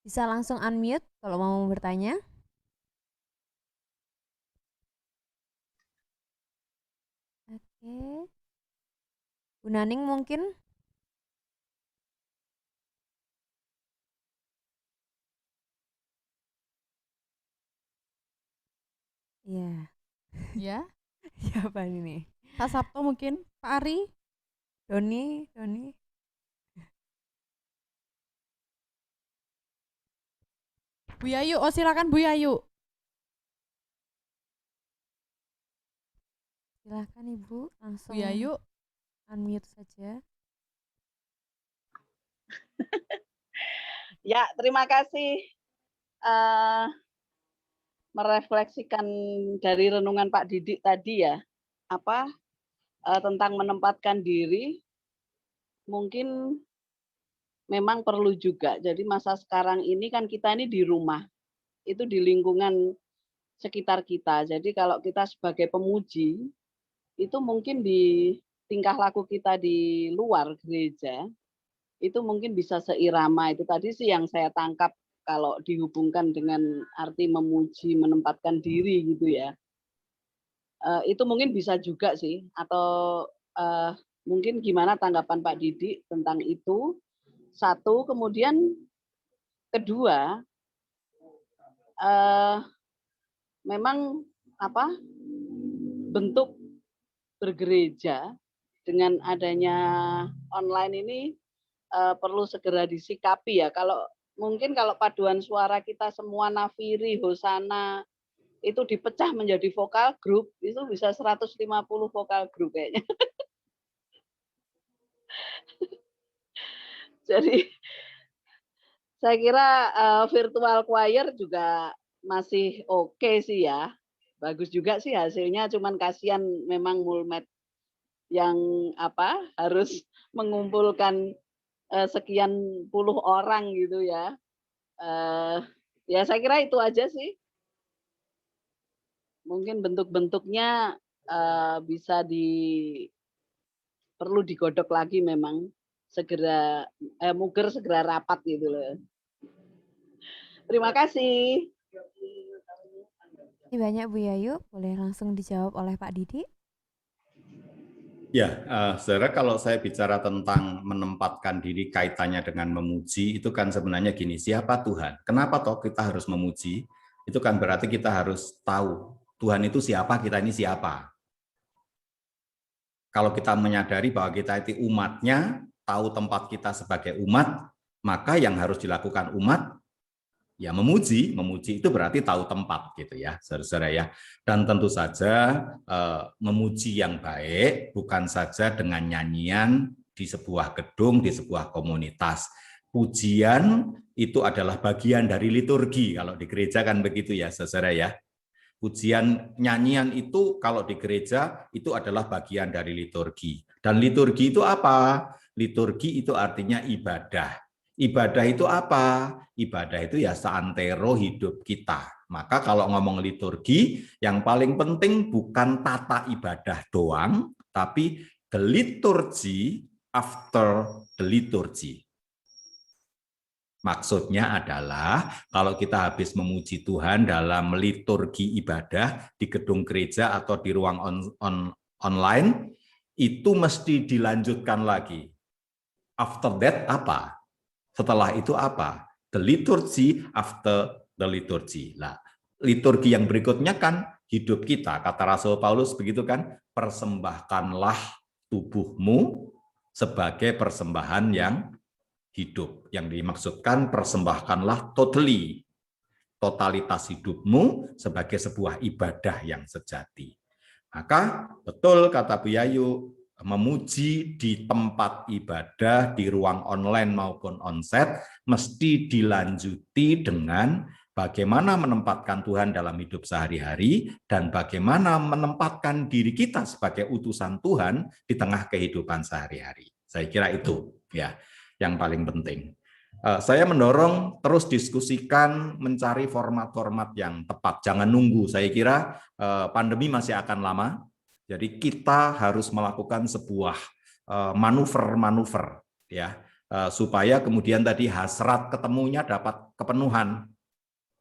Bisa langsung unmute kalau mau bertanya. Oke. Bu Naning mungkin? Iya. Ya. Siapa ini? Pak Sabto mungkin, Pak Ari, Doni. Bu Yayu, oh silakan Bu Yayu. Silakan Ibu, langsung Bu Yayu. unmute saja. Ya, terima kasih merefleksikan dari renungan Pak Didik tadi ya, tentang menempatkan diri, mungkin memang perlu juga. Jadi masa sekarang ini kan kita ini di rumah, itu di lingkungan sekitar kita. Jadi kalau kita sebagai pemuji, itu mungkin di tingkah laku kita di luar gereja, itu mungkin bisa seirama. Itu tadi sih yang saya tangkap kalau dihubungkan dengan arti memuji, menempatkan diri gitu ya. Itu mungkin bisa juga sih, atau mungkin gimana tanggapan Pak Didik tentang itu? Satu, kemudian kedua, memang bentuk bergereja dengan adanya online ini perlu segera disikapi ya. Mungkin kalau paduan suara kita semua nafiri, hosana itu dipecah menjadi vokal grup, itu bisa 150 vokal grup kayaknya. Jadi saya kira virtual choir juga masih oke sih ya. Bagus juga sih hasilnya, cuman kasihan memang Mulmed yang harus mengumpulkan sekian puluh orang gitu ya. Ya saya kira itu aja sih. Mungkin bentuk-bentuknya bisa perlu digodok lagi memang, segera Muger segera rapat gitu loh. Terima kasih. Banyak Bu Yayu, boleh langsung dijawab oleh Pak Didi. Ya, saudara, kalau saya bicara tentang menempatkan diri kaitannya dengan memuji, itu kan sebenarnya gini, siapa Tuhan? Kenapa toh kita harus memuji? Itu kan berarti kita harus tahu Tuhan itu siapa, kita ini siapa. Kalau kita menyadari bahwa kita itu umatnya, tahu tempat kita sebagai umat, maka yang harus dilakukan umat, Ya memuji itu berarti tahu tempat gitu ya, saudara-saudara ya. Dan tentu saja memuji yang baik bukan saja dengan nyanyian di sebuah gedung, di sebuah komunitas. Pujian itu adalah bagian dari liturgi, kalau di gereja kan begitu ya, saudara ya. Pujian, nyanyian itu kalau di gereja itu adalah bagian dari liturgi. Dan liturgi itu apa? Liturgi itu artinya ibadah. Ibadah itu apa? Ibadah itu ya seantero hidup kita. Maka kalau ngomong liturgi, yang paling penting bukan tata ibadah doang, tapi the liturgy after the liturgy. Maksudnya adalah kalau kita habis memuji Tuhan dalam liturgi ibadah di gedung gereja atau di ruang online, itu mesti dilanjutkan lagi. After that apa? Setelah itu apa? The liturgy after the liturgy. Nah, liturgi yang berikutnya kan hidup kita. Kata Rasul Paulus begitu kan, persembahkanlah tubuhmu sebagai persembahan yang hidup. Yang dimaksudkan persembahkanlah totalitas hidupmu sebagai sebuah ibadah yang sejati. Maka betul kata Bu Yayu, memuji di tempat ibadah, di ruang online maupun onsite, mesti dilanjuti dengan bagaimana menempatkan Tuhan dalam hidup sehari-hari dan bagaimana menempatkan diri kita sebagai utusan Tuhan di tengah kehidupan sehari-hari. Saya kira itu ya yang paling penting. Saya mendorong terus diskusikan, mencari format-format yang tepat. Jangan nunggu, saya kira pandemi masih akan lama, jadi kita harus melakukan sebuah manuver-manuver ya, supaya kemudian tadi hasrat ketemunya dapat kepenuhan.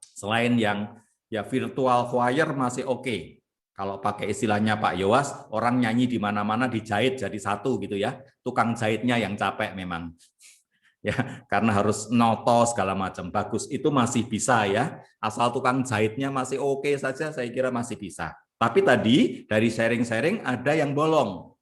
Selain yang ya virtual choir masih oke. Kalau pakai istilahnya Pak Yowas, orang nyanyi di mana-mana dijahit jadi satu gitu ya. Tukang jahitnya yang capek memang. Ya, karena harus noto segala macam. Bagus, itu masih bisa ya. Asal tukang jahitnya masih oke saja, saya kira masih bisa. Tapi tadi dari sharing-sharing ada yang bolong.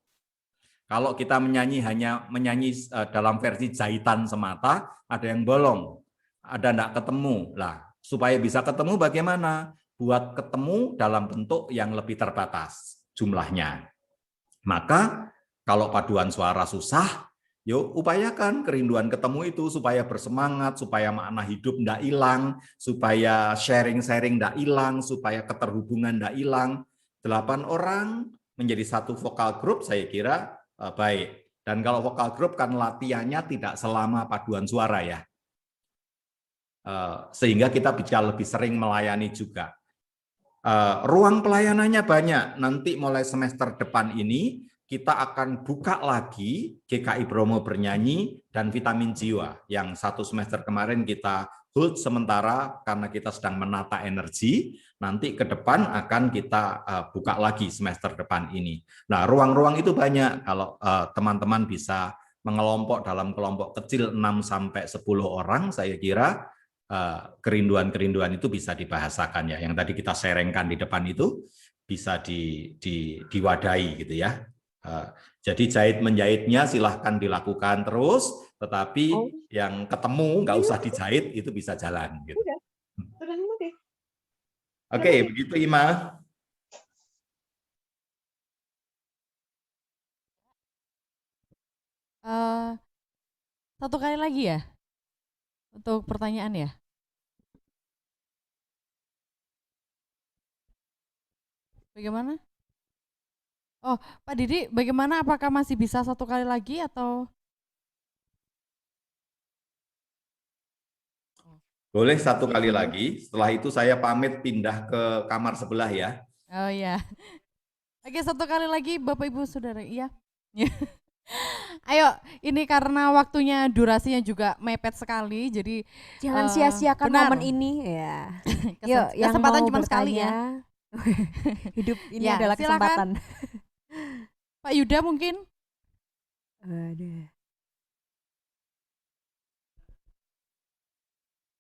Kalau kita hanya menyanyi dalam versi jahitan semata, ada yang bolong. Ada enggak ketemu. Lah, supaya bisa ketemu bagaimana? Buat ketemu dalam bentuk yang lebih terbatas jumlahnya. Maka kalau paduan suara susah, yuk upayakan kerinduan ketemu itu supaya bersemangat, supaya makna hidup enggak hilang, supaya sharing-sharing enggak hilang, supaya keterhubungan enggak hilang. 8 orang menjadi satu vokal grup saya kira baik. Dan kalau vokal grup kan latihannya tidak selama paduan suara ya. Sehingga kita bisa lebih sering melayani juga. Ruang pelayanannya banyak. Nanti mulai semester depan ini kita akan buka lagi GKI Bromo Bernyanyi dan Vitamin Jiwa yang 1 semester kemarin kita hold sementara karena kita sedang menata energi. Nanti ke depan akan kita buka lagi semester depan ini. Nah, ruang-ruang itu banyak. Kalau teman-teman bisa mengelompok dalam kelompok kecil 6-10 orang, saya kira kerinduan-kerinduan itu bisa dibahasakan ya. Yang tadi kita sharingkan di depan itu bisa diwadahi gitu ya. Jadi jahit-menjahitnya silahkan dilakukan terus, tetapi yang ketemu nggak usah dijahit itu bisa jalan. Gitu. Oke, begitu Ima. Satu kali lagi ya untuk pertanyaan ya. Bagaimana? Oh, Pak Didi, bagaimana? Apakah masih bisa satu kali lagi atau? Boleh satu kali lagi. Setelah itu saya pamit pindah ke kamar sebelah ya. Oh ya. Oke, satu kali lagi Bapak Ibu Saudara. Iya. Ayo, ini karena waktunya durasinya juga mepet sekali, jadi jangan sia-siakan momen ini ya. Yuk, yang kesempatan mau cuma sekali ya. Hidup ini ya, adalah kesempatan. Pak Yuda mungkin. Aduh.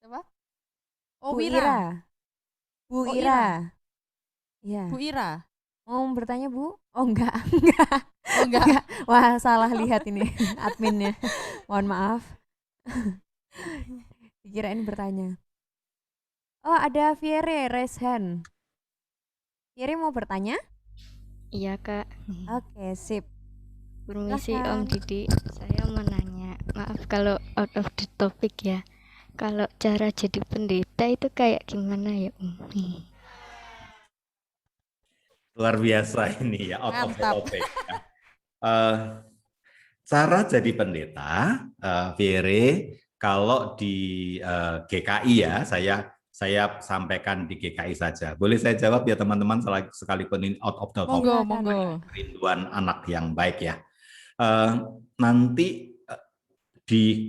Apa? Oh, Bu Wira. Ira. Bu Oh, Ira. Ya. Bu Ira. Mau bertanya Bu? Oh enggak, enggak. Oh enggak. Wah, salah lihat ini adminnya. Mohon maaf. Dikirain bertanya. Oh, ada Fiere raise hand. Fiere mau bertanya? Iya Kak, Oke, sip. permisi Silakan. Om Didi, saya mau nanya, maaf kalau out of the topic ya. Kalau cara jadi pendeta itu kayak gimana ya Om? Luar biasa ini ya, out of the Mantap. topic. Ya. Cara jadi pendeta, Fiere, kalau di GKI ya, saya sampaikan di GKI saja. Boleh saya jawab ya teman-teman, sekalipun ini out of the topic. Monggo, monggo. Kerinduan anak yang baik ya. Nanti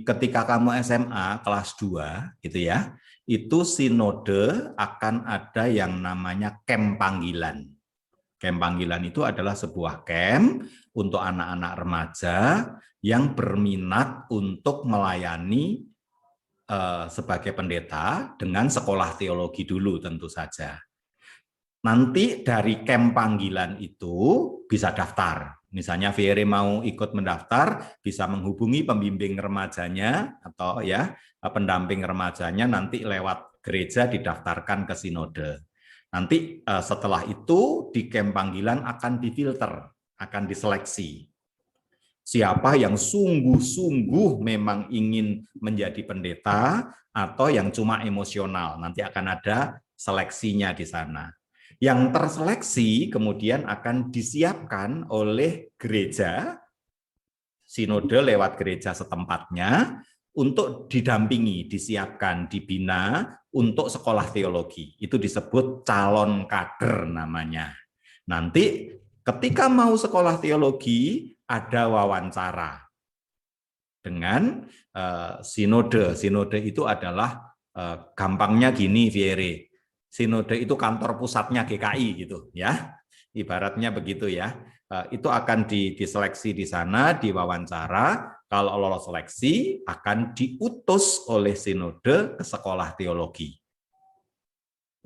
ketika kamu SMA kelas 2 gitu ya, itu sinode akan ada yang namanya camp panggilan. Camp panggilan itu adalah sebuah camp untuk anak-anak remaja yang berminat untuk melayani sebagai pendeta dengan sekolah teologi dulu tentu saja. Nanti dari camp panggilan itu bisa daftar. Misalnya Fiere mau ikut mendaftar, bisa menghubungi pembimbing remajanya atau ya pendamping remajanya, nanti lewat gereja didaftarkan ke sinode. Nanti setelah itu di camp panggilan akan difilter, akan diseleksi. Siapa yang sungguh-sungguh memang ingin menjadi pendeta atau yang cuma emosional, nanti akan ada seleksinya di sana. Yang terseleksi kemudian akan disiapkan oleh gereja, sinode lewat gereja setempatnya, untuk didampingi, disiapkan, dibina untuk sekolah teologi. Itu disebut calon kader namanya. Nanti ketika mau sekolah teologi, ada wawancara dengan sinode. Sinode itu adalah gampangnya gini, Fiere. Sinode itu kantor pusatnya GKI gitu ya. Ibaratnya begitu ya. Itu akan diseleksi di sana, diwawancara. Kalau lolos seleksi akan diutus oleh sinode ke sekolah teologi.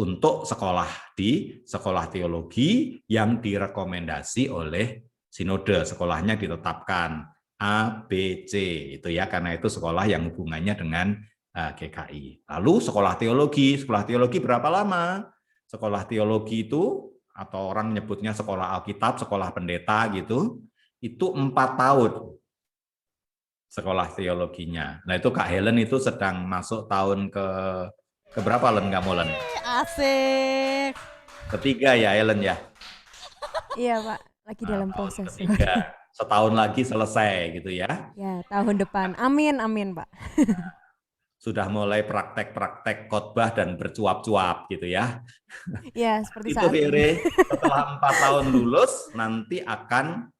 Untuk sekolah di sekolah teologi yang direkomendasi oleh sinode, sekolahnya ditetapkan A, B, C itu ya, karena itu sekolah yang hubungannya dengan GKI. Lalu sekolah teologi berapa lama? Sekolah teologi itu atau orang nyebutnya sekolah Alkitab, sekolah pendeta gitu, itu 4 tahun sekolah teologinya. Nah itu Kak Helen itu sedang masuk tahun ke berapa Len kamu Len? Asik. Ketiga ya Helen ya? Iya Pak, lagi dalam proses. Ketiga. Setahun lagi selesai gitu ya? Ya, tahun depan. Amin, amin Pak. Sudah mulai praktek-praktek khotbah dan bercuap-cuap gitu ya. Ya, seperti itu saat Fiere, ini. setelah 4 tahun lulus nanti akan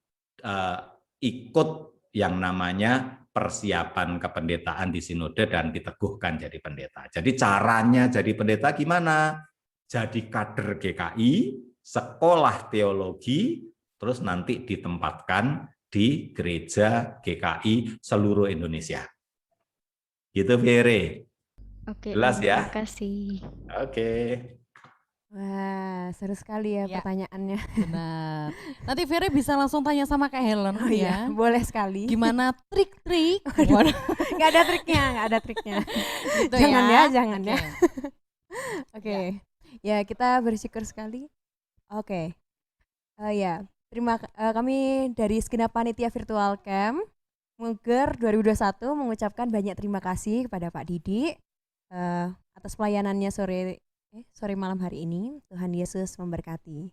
ikut yang namanya persiapan kependetaan di sinode dan diteguhkan jadi pendeta. Jadi caranya jadi pendeta gimana? Jadi kader GKI, sekolah teologi, terus nanti ditempatkan di gereja GKI seluruh Indonesia. Gitu Fiere. Oke, Jelas ya? terima kasih. Oke. Wah, seru sekali ya pertanyaannya. Benar. Nanti Fiere bisa langsung tanya sama Kak Helen Oh iya, ya. boleh sekali. Gimana trik-trik? Nggak ada triknya, nggak ada triknya. Gitu Jangan ya. ya, jangan Oke. ya. Oke. Ya, kita bersyukur sekali. Oke. Ya, kami dari segenap panitia virtual camp Muger 2021 mengucapkan banyak terima kasih kepada Pak Didi atas pelayanannya sore malam hari ini. Tuhan Yesus memberkati.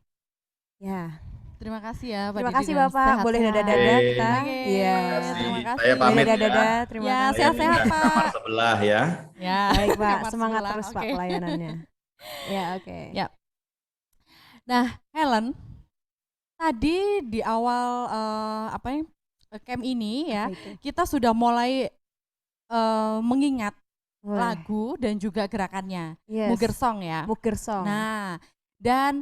Ya. Terima kasih ya Pak Terima Didi kasih dan Bapak, sehat-sehat. boleh dada-dada kita. Oke, Iya. terima kasih. Saya pamit Dada-dada, ya. terima Ya, kasih. sehat-sehat Pak. Kamar sebelah ya. Ya, Baik Pak, kamar semangat sebelah, terus Pak oke. pelayanannya. Ya, oke. Ya. Nah, Helen, tadi di awal camp ini ya, kita sudah mulai mengingat lagu dan juga gerakannya, Yes. Muger Song ya. Muger Song. Nah, dan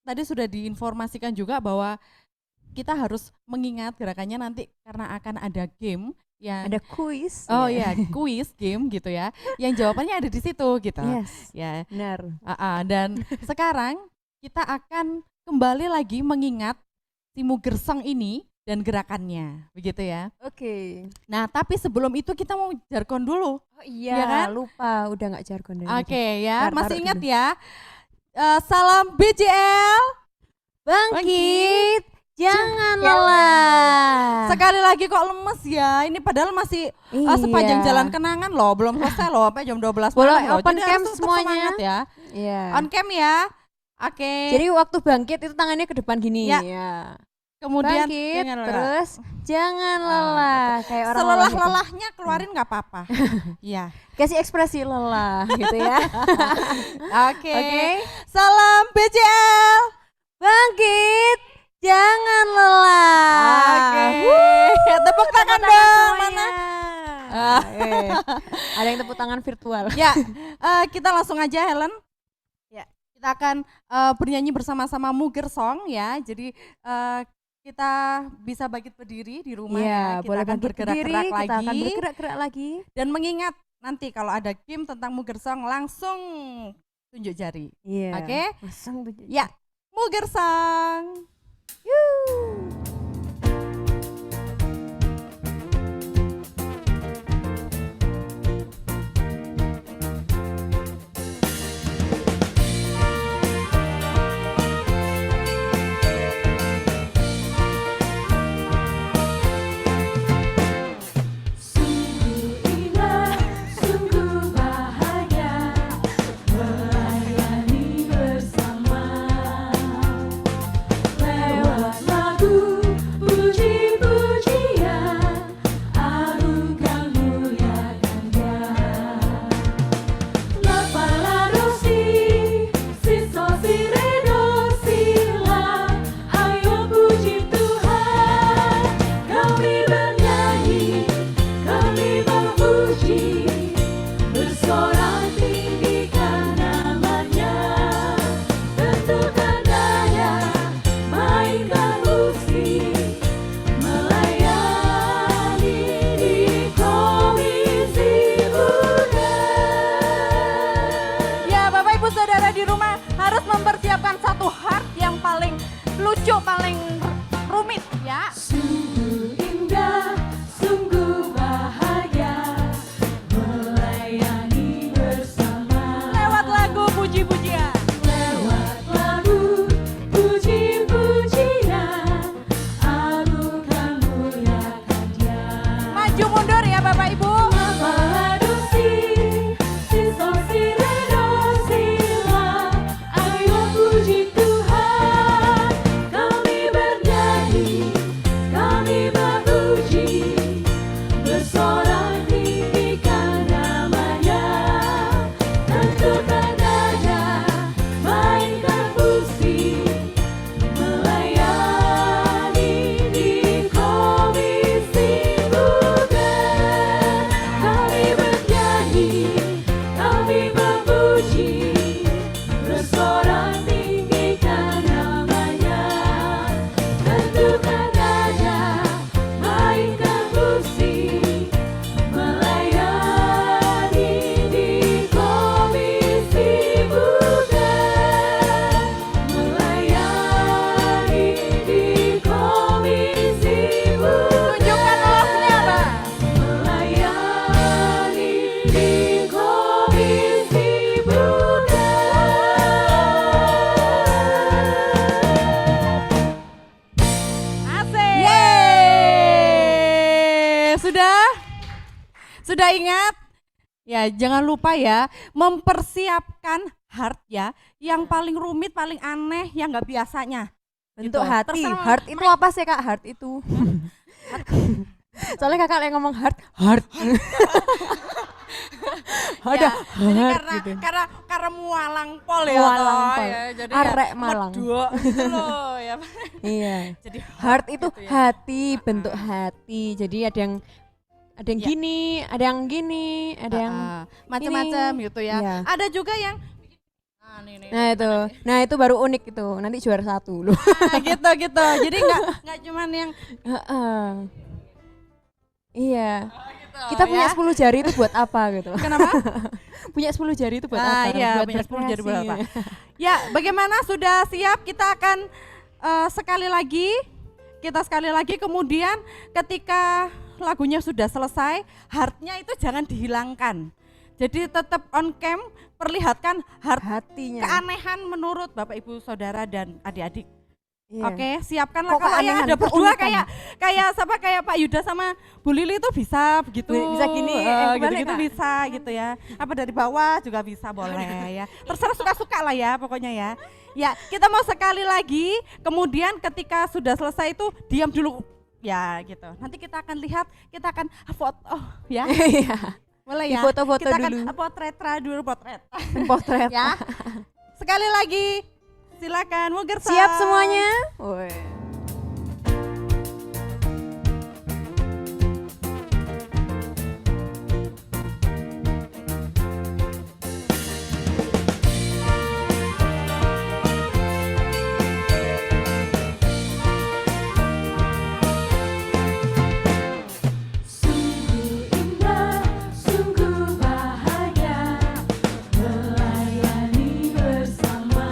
tadi sudah diinformasikan juga bahwa kita harus mengingat gerakannya nanti karena akan ada game yang Ada kuis. Oh ya. ya, kuis game gitu ya. Yang jawabannya ada di situ gitu. Yes. Ya. Benar. Dan sekarang kita akan kembali lagi mengingat si Muger Song ini dan gerakannya, begitu ya. Oke. Nah, tapi sebelum itu kita mau jargon dulu. Oh iya, ya kan? lupa udah nggak jargon dari Oke ya, Taruh masih ingat dulu. ya. Salam BJL, Bangkit, jangan Ya. lelah. Sekali lagi kok lemes ya. Ini padahal masih sepanjang Iya. jalan kenangan loh, belum selesai loh, sampai jam 12 Boleh malam loh. open Jadi cam harus tetap semuanya. semangat ya. Iya. On cam ya. Oke. Jadi waktu bangkit itu tangannya ke depan gini Ya. ya. Kemudian Bangkit, jangan lelah. terus jangan lelah kayak orang lelah gitu. Selelah-lelahnya keluarin nggak apa-apa. Iya. Kasih ekspresi lelah gitu ya. Oke. Oke. Salam BJL. Bangkit, jangan lelah. Oke. Wuh, Tepuk tangan dong. Mana? Ada yang tepuk tangan virtual. Ya, kita langsung aja Helen. Ya, kita akan bernyanyi bersama-sama Muger Song ya. Jadi kita bisa bangkit berdiri di rumah ya. Iya, Kita boleh akan bangkit bergerak-gerak berdiri, lagi. kita akan bergerak-gerak lagi. Dan mengingat nanti kalau ada game tentang Muger Song langsung tunjuk jari. Iya. Oke? Langsung tunjuk. Ya, Muger Song. Sungguh indah, sungguh bahagia melayani bersama. Lewat lagu puji-pujian, arukan muliakan Dia. La pala dosi, si sol si re do si la, ayo puji Tuhan. Kami bernyanyi, kami memuji, bersorak tinggikan namanya. Tentukan daya, mainkan musik, melayani di komisi muda. Ya, Bapak Ibu Saudara di rumah harus mempersiapkan satu heart yang paling lucu, paling rumit ya. Sungguh indah, sungguh bahagia, melayani bersama. Lewat lagu puji-pujian. Lewat lagu puji-pujian, arukan muliakan Dia. Maju mundur ya Bapak Ibu. La pala dosi, si sol si re do si la, ayo puji Tuhan. Kami bernyanyi, kami memuji, bersorak tinggikan namanya. Tentukan daya, mainkan musik, melayani di komisi muda. Kami bernyanyi, kami memuji, bersorak tinggikan namanya. Tentukan daya, mainkan musik, melayani di komisi muda. Melayani di komisi muda. Tunjukkan love-nya, Mbak. Melayani di komisi muda. Asik. Yeay. Sudah ingat? Ya, jangan lupa ya, mempersiapkan heart ya, yang paling rumit, paling aneh, yang nggak biasanya. Bentuk Gitu. hati. Terserah Heart itu apa sih Kak? Heart itu. Soalnya Kakak yang ngomong heart. Ada Ya, jadi heart karena gitu. karena mualang pol ya, Mualang toh, pol. ya, jadi Arek ya Malang. medok gitu loh ya. Iya. Jadi Heart itu gitu ya. hati, bentuk hati. Jadi ada yang gini, ada yang gini, ada yang macam-macam ini. gitu ya. Iya. Ada juga yang Nah itu baru unik itu. Nanti juara 1 loh. gitu. Jadi nggak cuman yang Iya. gitu, Kita punya ya. 10 jari itu buat apa gitu. Kenapa? Punya 10 jari itu buat apa? Iya, Buat punya 10 jari buat apa? berkreasi. Ya, bagaimana sudah siap? Kita akan sekali lagi kita sekali lagi, kemudian ketika lagunya sudah selesai, heart-nya itu jangan dihilangkan. Jadi tetap on cam, perlihatkan hatinya. Keanehan menurut Bapak Ibu Saudara dan adik-adik. Iya. Oke, siapkanlah. Kok Kalau yang keanehan, ada berdua keunikan. kayak Pak Yuda sama Bu Lili itu bisa begitu. Bisa gini, gitu-gitu Kak? bisa gitu ya. Apa dari bawah juga bisa boleh ya. Terserah suka-suka lah ya pokoknya ya. Ya, kita mau sekali lagi, kemudian ketika sudah selesai itu diam dulu. Ya gitu. Nanti kita akan lihat, kita akan foto ya. Boleh ya? Foto-foto kita akan dulu. potret potret. Potret. Ya. Sekali lagi, silakan Mugersa. Siap semuanya? Woi. Sungguh indah, sungguh bahagia melayani bersama.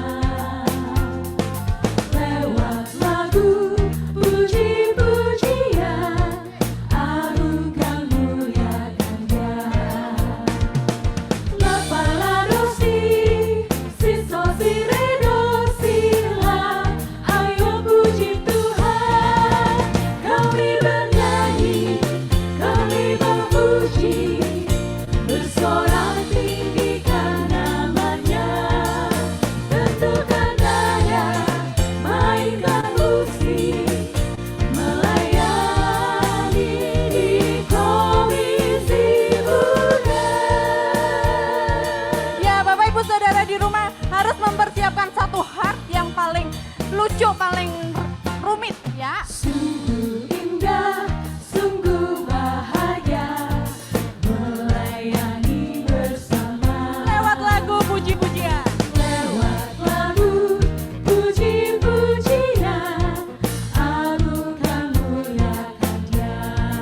Lewat lagu puji-pujian, agunkan muliakan Dia. La pala dosi, si so si re do si la, ayo puji Tuhan. Kami bernyanyi, kami memuji, bersorak tinggikan namanya. Tentukan nada, mainkan musik, melayani di Komisi Muda. Ya, Bapak Ibu Saudara di rumah harus mempersiapkan satu heart yang paling lucu, paling rumit ya. Sungguh indah, sungguh bahagia, melayani bersama. Lewat lagu puji-pujian. Lewat lagu puji-pujian, agunkan muliakan Dia.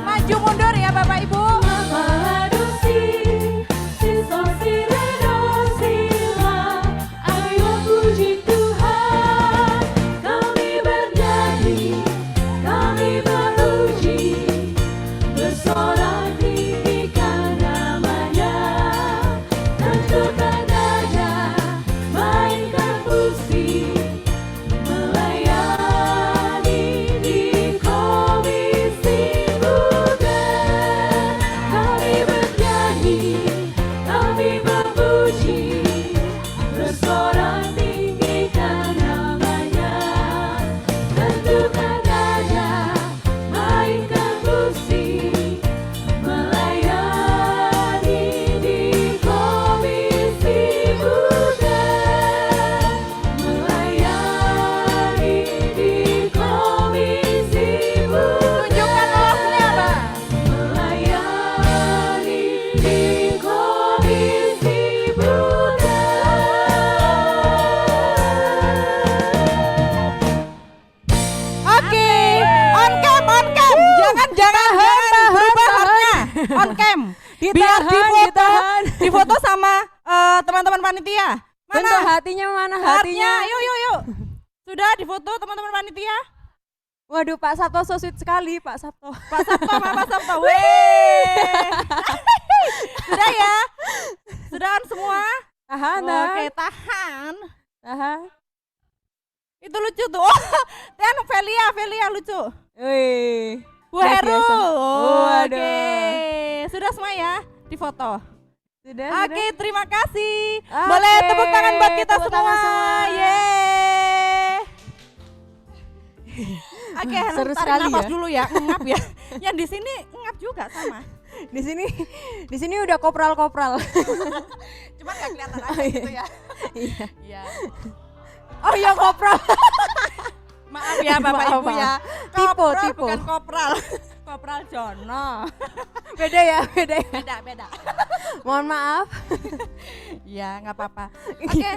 Maju mundur ya Bapak Ibu. La pala dosi, si so si re do si la, ayo puji Tuhan. Kami bernyanyi, kami memuji, bersorak tinggikan namanya. Tentukan nada, mainkan musik, melayani di Komisi Muda. Kami bernyanyi, kami memuji, bersorak tinggikan namanya. Tentukan nada, mainkan musik, melayani di Komisi Muda. Melayani di Komisi Muda. Tunjukkan love-nya, Mbak. Melayani di Komisi Muda. Oke, on cam. Jangan berubah heart-nya. On cam. Biar difoto sama teman-teman panitia. Bentuk hatinya mana? Heart-nya? Hatinya. Yuk. Sudah difoto teman-teman panitia? Waduh, Pak Sabto so sweet sekali, Pak Sabto. Pak Sabto. Weh. Sudah ya? Sudah on semua? Tahan. Oke, tahan. Tahan. Itu lucu tuh. Oh, dan Velia lucu. Wih. Bu Heru. Waduh. Oke. Sudah semua ya difoto? Sudah. Oke, terima kasih. Oke, Boleh tepuk tangan buat kita tepuk semua. tangan semua. Yeay. Oke, Seru tarik sekali nafas ya. dulu ya, ngap ya. Yang di sini ngap juga sama. Di sini udah kopral-kopral. Cuma nggak kelihatan aja gitu ya. Iya. Iya. Oh iya kopral. Maaf ya Bapak Maaf, Ibu ya. Tipe. Bukan kopral. Kopral Jono. Beda ya. Beda. Mohon maaf. Ya, nggak apa-apa. Oke.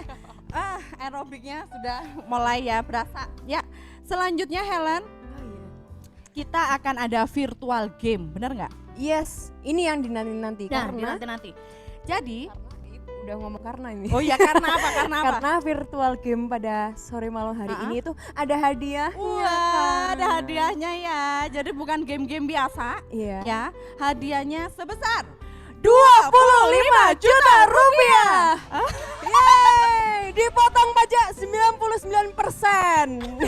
Aerobiknya sudah mulai ya berasa. Ya, selanjutnya Helen. Kita akan ada virtual game, benar nggak? Yes, ini yang dinanti-nanti Nah, karena nanti. Jadi udah ngomong karena ini. Oh iya, karena apa? Karena apa? Karena virtual game pada sore malam hari ini itu ada hadiah. Wah, ada hadiahnya ya. Jadi bukan game-game biasa. Iya. Ya, hadiahnya sebesar 25 juta rupiah. Yeay, dipotong pajak 99%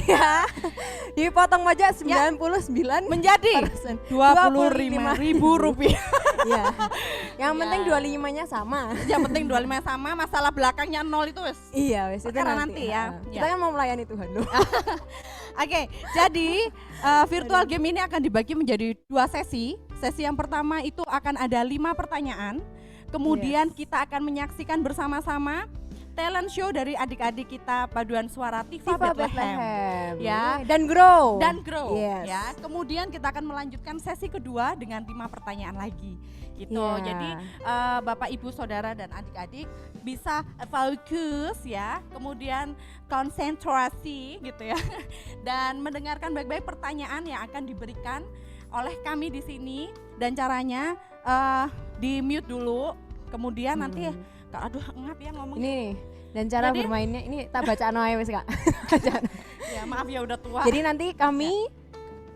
ya. Dipotong pajak 99 menjadi 25.000 rupiah. Ya. Yang penting 25-nya sama. Yang penting 25 sama, masalah belakangnya 0 itu wes. Iya, wes itu perkara nanti ya. Kita kan mau melayani Tuhan loh. Oke, jadi virtual game ini akan dibagi menjadi 2 sesi. Sesi yang pertama itu akan ada 5 pertanyaan. Kemudian kita akan menyaksikan bersama-sama talent show dari adik-adik kita paduan suara Tifa Bethlehem. Ya, dan grow. Yes. Ya. Kemudian kita akan melanjutkan sesi kedua dengan 5 pertanyaan lagi. Gitu. Yeah. Jadi Bapak, Ibu, Saudara dan adik-adik bisa fokus ya, kemudian konsentrasi gitu ya. Dan mendengarkan baik-baik pertanyaan yang akan diberikan oleh kami di sini, dan caranya di mute dulu, kemudian nanti aduh ngap ya ngomong. Ini dan cara Jadi, bermainnya ini tak bacaan aja wes Kak. Ya maaf ya udah tua. Jadi nanti kami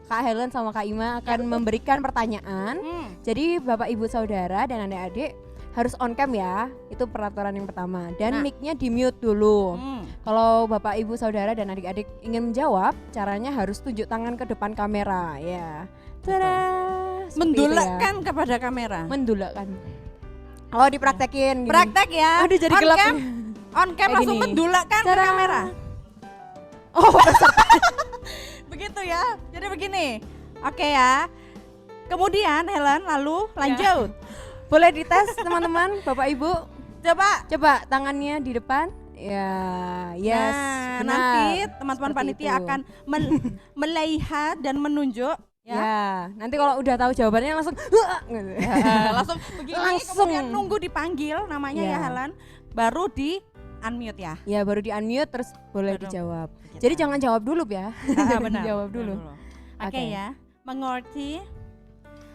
Kak Helen sama Kak Ima akan memberikan pertanyaan. Jadi Bapak Ibu Saudara dan adik-adik harus on cam ya, itu peraturan yang pertama. Dan mic-nya di mute dulu. Kalau Bapak Ibu Saudara dan adik-adik ingin menjawab, caranya harus tunjuk tangan ke depan kamera ya. Tada! Mendulakkan kepada kamera. Mendulakkan. Kalau dipraktekin gini. Praktek ya. Aduh jadi on gelap. Cam, on cam langsung gini. mendulakkan ke Tada! kamera. Oh, Begitu ya. Jadi begini. Oke ya. Kemudian Helen lalu lanjut. Boleh dites teman-teman, Bapak Ibu. Coba tangannya di depan. Ya, yes. Nah, benar. nanti teman-teman Seperti panitia itu. akan melihat dan menunjuk Ya, nanti kalau udah tahu jawabannya langsung gitu. langsung begini, Langsung. kemudian nunggu dipanggil namanya ya Ya. Helen, baru di unmute ya. Ya, baru di unmute terus boleh Baru dijawab. Jadi jangan jawab dulu ya. Benar. Jawab dulu. Oke ya, mengerti?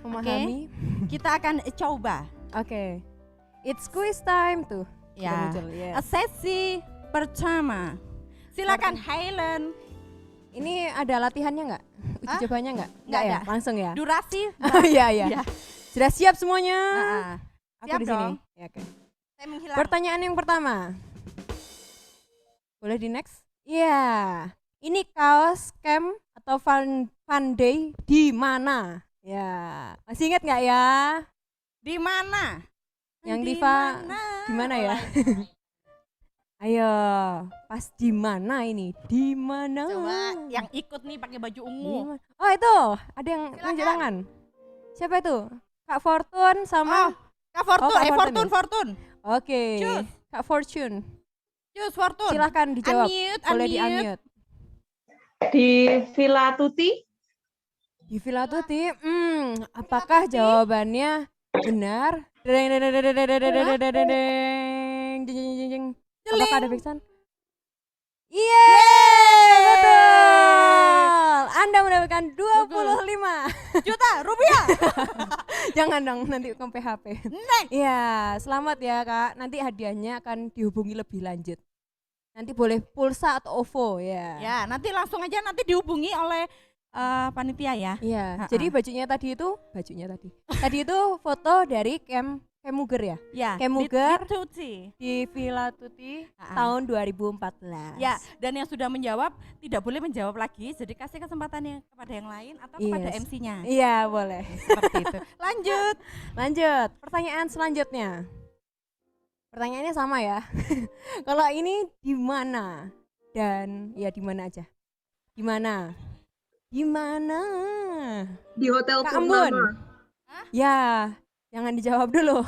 Memahami. Oke, kita akan coba. Oke. It's quiz time tuh. Ya, Udah muncul, yes. sesi pertama. Silakan Helen. Ini ada latihannya nggak? Uji cobanya nggak? Nggak ya? ada. Langsung ya? Durasi? Iya, iya. Iya. Sudah siap semuanya? Aku Siap di sini. dong. Ya, oke. Saya menghilang. Pertanyaan yang pertama. Boleh di next? Iya. Ini kaos camp atau fun day di mana? Ya. Masih ingat nggak ya? Di mana? Yang Di Diva mana? di mana ya? Ayo, pas di mana ini? Di mana? Coba yang ikut nih pakai baju ungu. Di mana? Oh, itu ada yang nunjuk tangan. Siapa itu? Kak Fortune sama Kak Fortune, Kak Fortune, ya? Fortune. Oke. Cus. Kak Fortune. Cus, Fortune. Silakan dijawab. Unmute, Boleh di unmute. unmute. Di Villa Tuti. Di Villa Tuti. Apakah jawabannya benar? Deng deng deng deng deng deng deng deng deng deng deng. Jeng jeng jeng jeng. Apakah ada backsound? Yeay, betul. Anda mendapatkan 25 juta rupiah. Jangan dong, nanti ke PHP. Iya, selamat ya Kak. Nanti hadiahnya akan dihubungi lebih lanjut. Nanti boleh pulsa atau OVO ya. Ya, nanti langsung aja nanti dihubungi oleh panitia ya. Iya, jadi bajunya tadi itu Tadi itu foto dari Kemuger ya? Ya, Kemuger di Tuti. di Villa Tuti tahun 2014. Ya, dan yang sudah menjawab tidak boleh menjawab lagi, jadi kasih kesempatan yang kepada yang lain atau kepada Yes. MC-nya. Iya, boleh. Seperti itu. Lanjut. Lanjut, pertanyaan selanjutnya. Pertanyaannya sama ya. Kalau ini di mana? Dan ya di mana aja? Di mana? Di mana? Di Hotel Kak Ambon. Purnama. Ya, jangan dijawab dulu.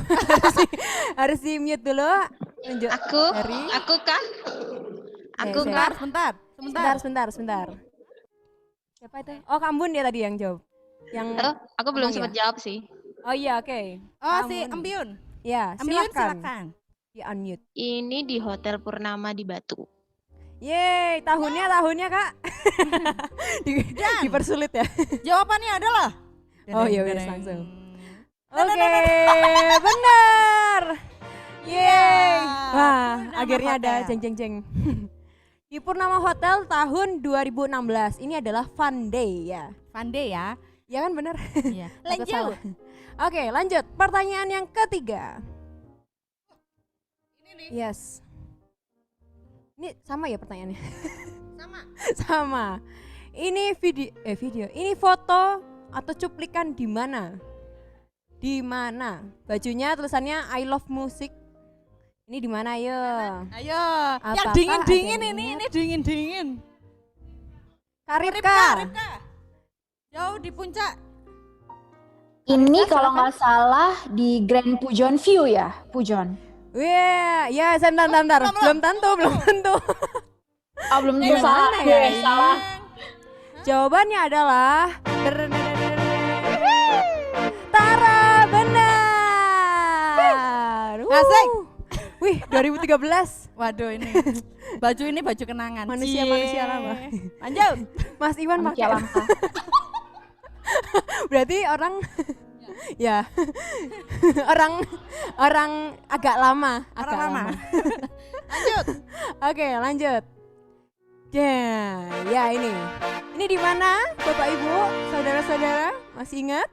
harus di mute dulu. Lanjut. Aku kah? Aku sebentar, kah? sebentar. Siapa itu? Oh, Kak Ambon dia tadi yang jawab. Yang Aku belum ngomong sempat ya? jawab sih. Oh iya, oke. Oh, Kak si Ambon. Embiun. Ya, Embiun, silakan. silakan. Di unmute. Ini di Hotel Purnama di Batu. Yeay, tahunnya Kak. Dipersulit ya. Jawabannya adalah Oh iya, wes langsung. Oke, benar. Yeay. Wah, Purnama akhirnya ada Hotel. jeng jeng jeng. Di Purnama Hotel tahun 2016. Ini adalah Fun Day ya. Fun Day ya. Ya kan bener? Iya. Takut Lanjut. salah. Oke, lanjut. Pertanyaan yang ketiga. Yes. Ini sama ya pertanyaannya? Sama. Sama. Ini video. Ini foto atau cuplikan di mana? Di mana? Bajunya tulisannya I love music. Ini di mana ayo? Ayo. Yang Apakah dingin-dingin ada yang ini ingat? dingin-dingin. Kak Ripka. Jauh di puncak. Ini kalau nggak salah di Grand Pujon View ya, Pujon. Wah, ya sebentar. Belum tentu. Oh, belum Di tentu salah. mana Gue ya? salah. Jawabannya adalah Tara, benar. Asik. Wih, 2013. Waduh ini. Baju ini baju kenangan. Manusia lama. Lanjut. Mas Iwan Manusia pakai. langka. Berarti orang ya. orang agak lama, Orang lama. Lanjut. Oke, lanjut. Ya ini. Ini di mana, Bapak Ibu, saudara-saudara? Masih ingat?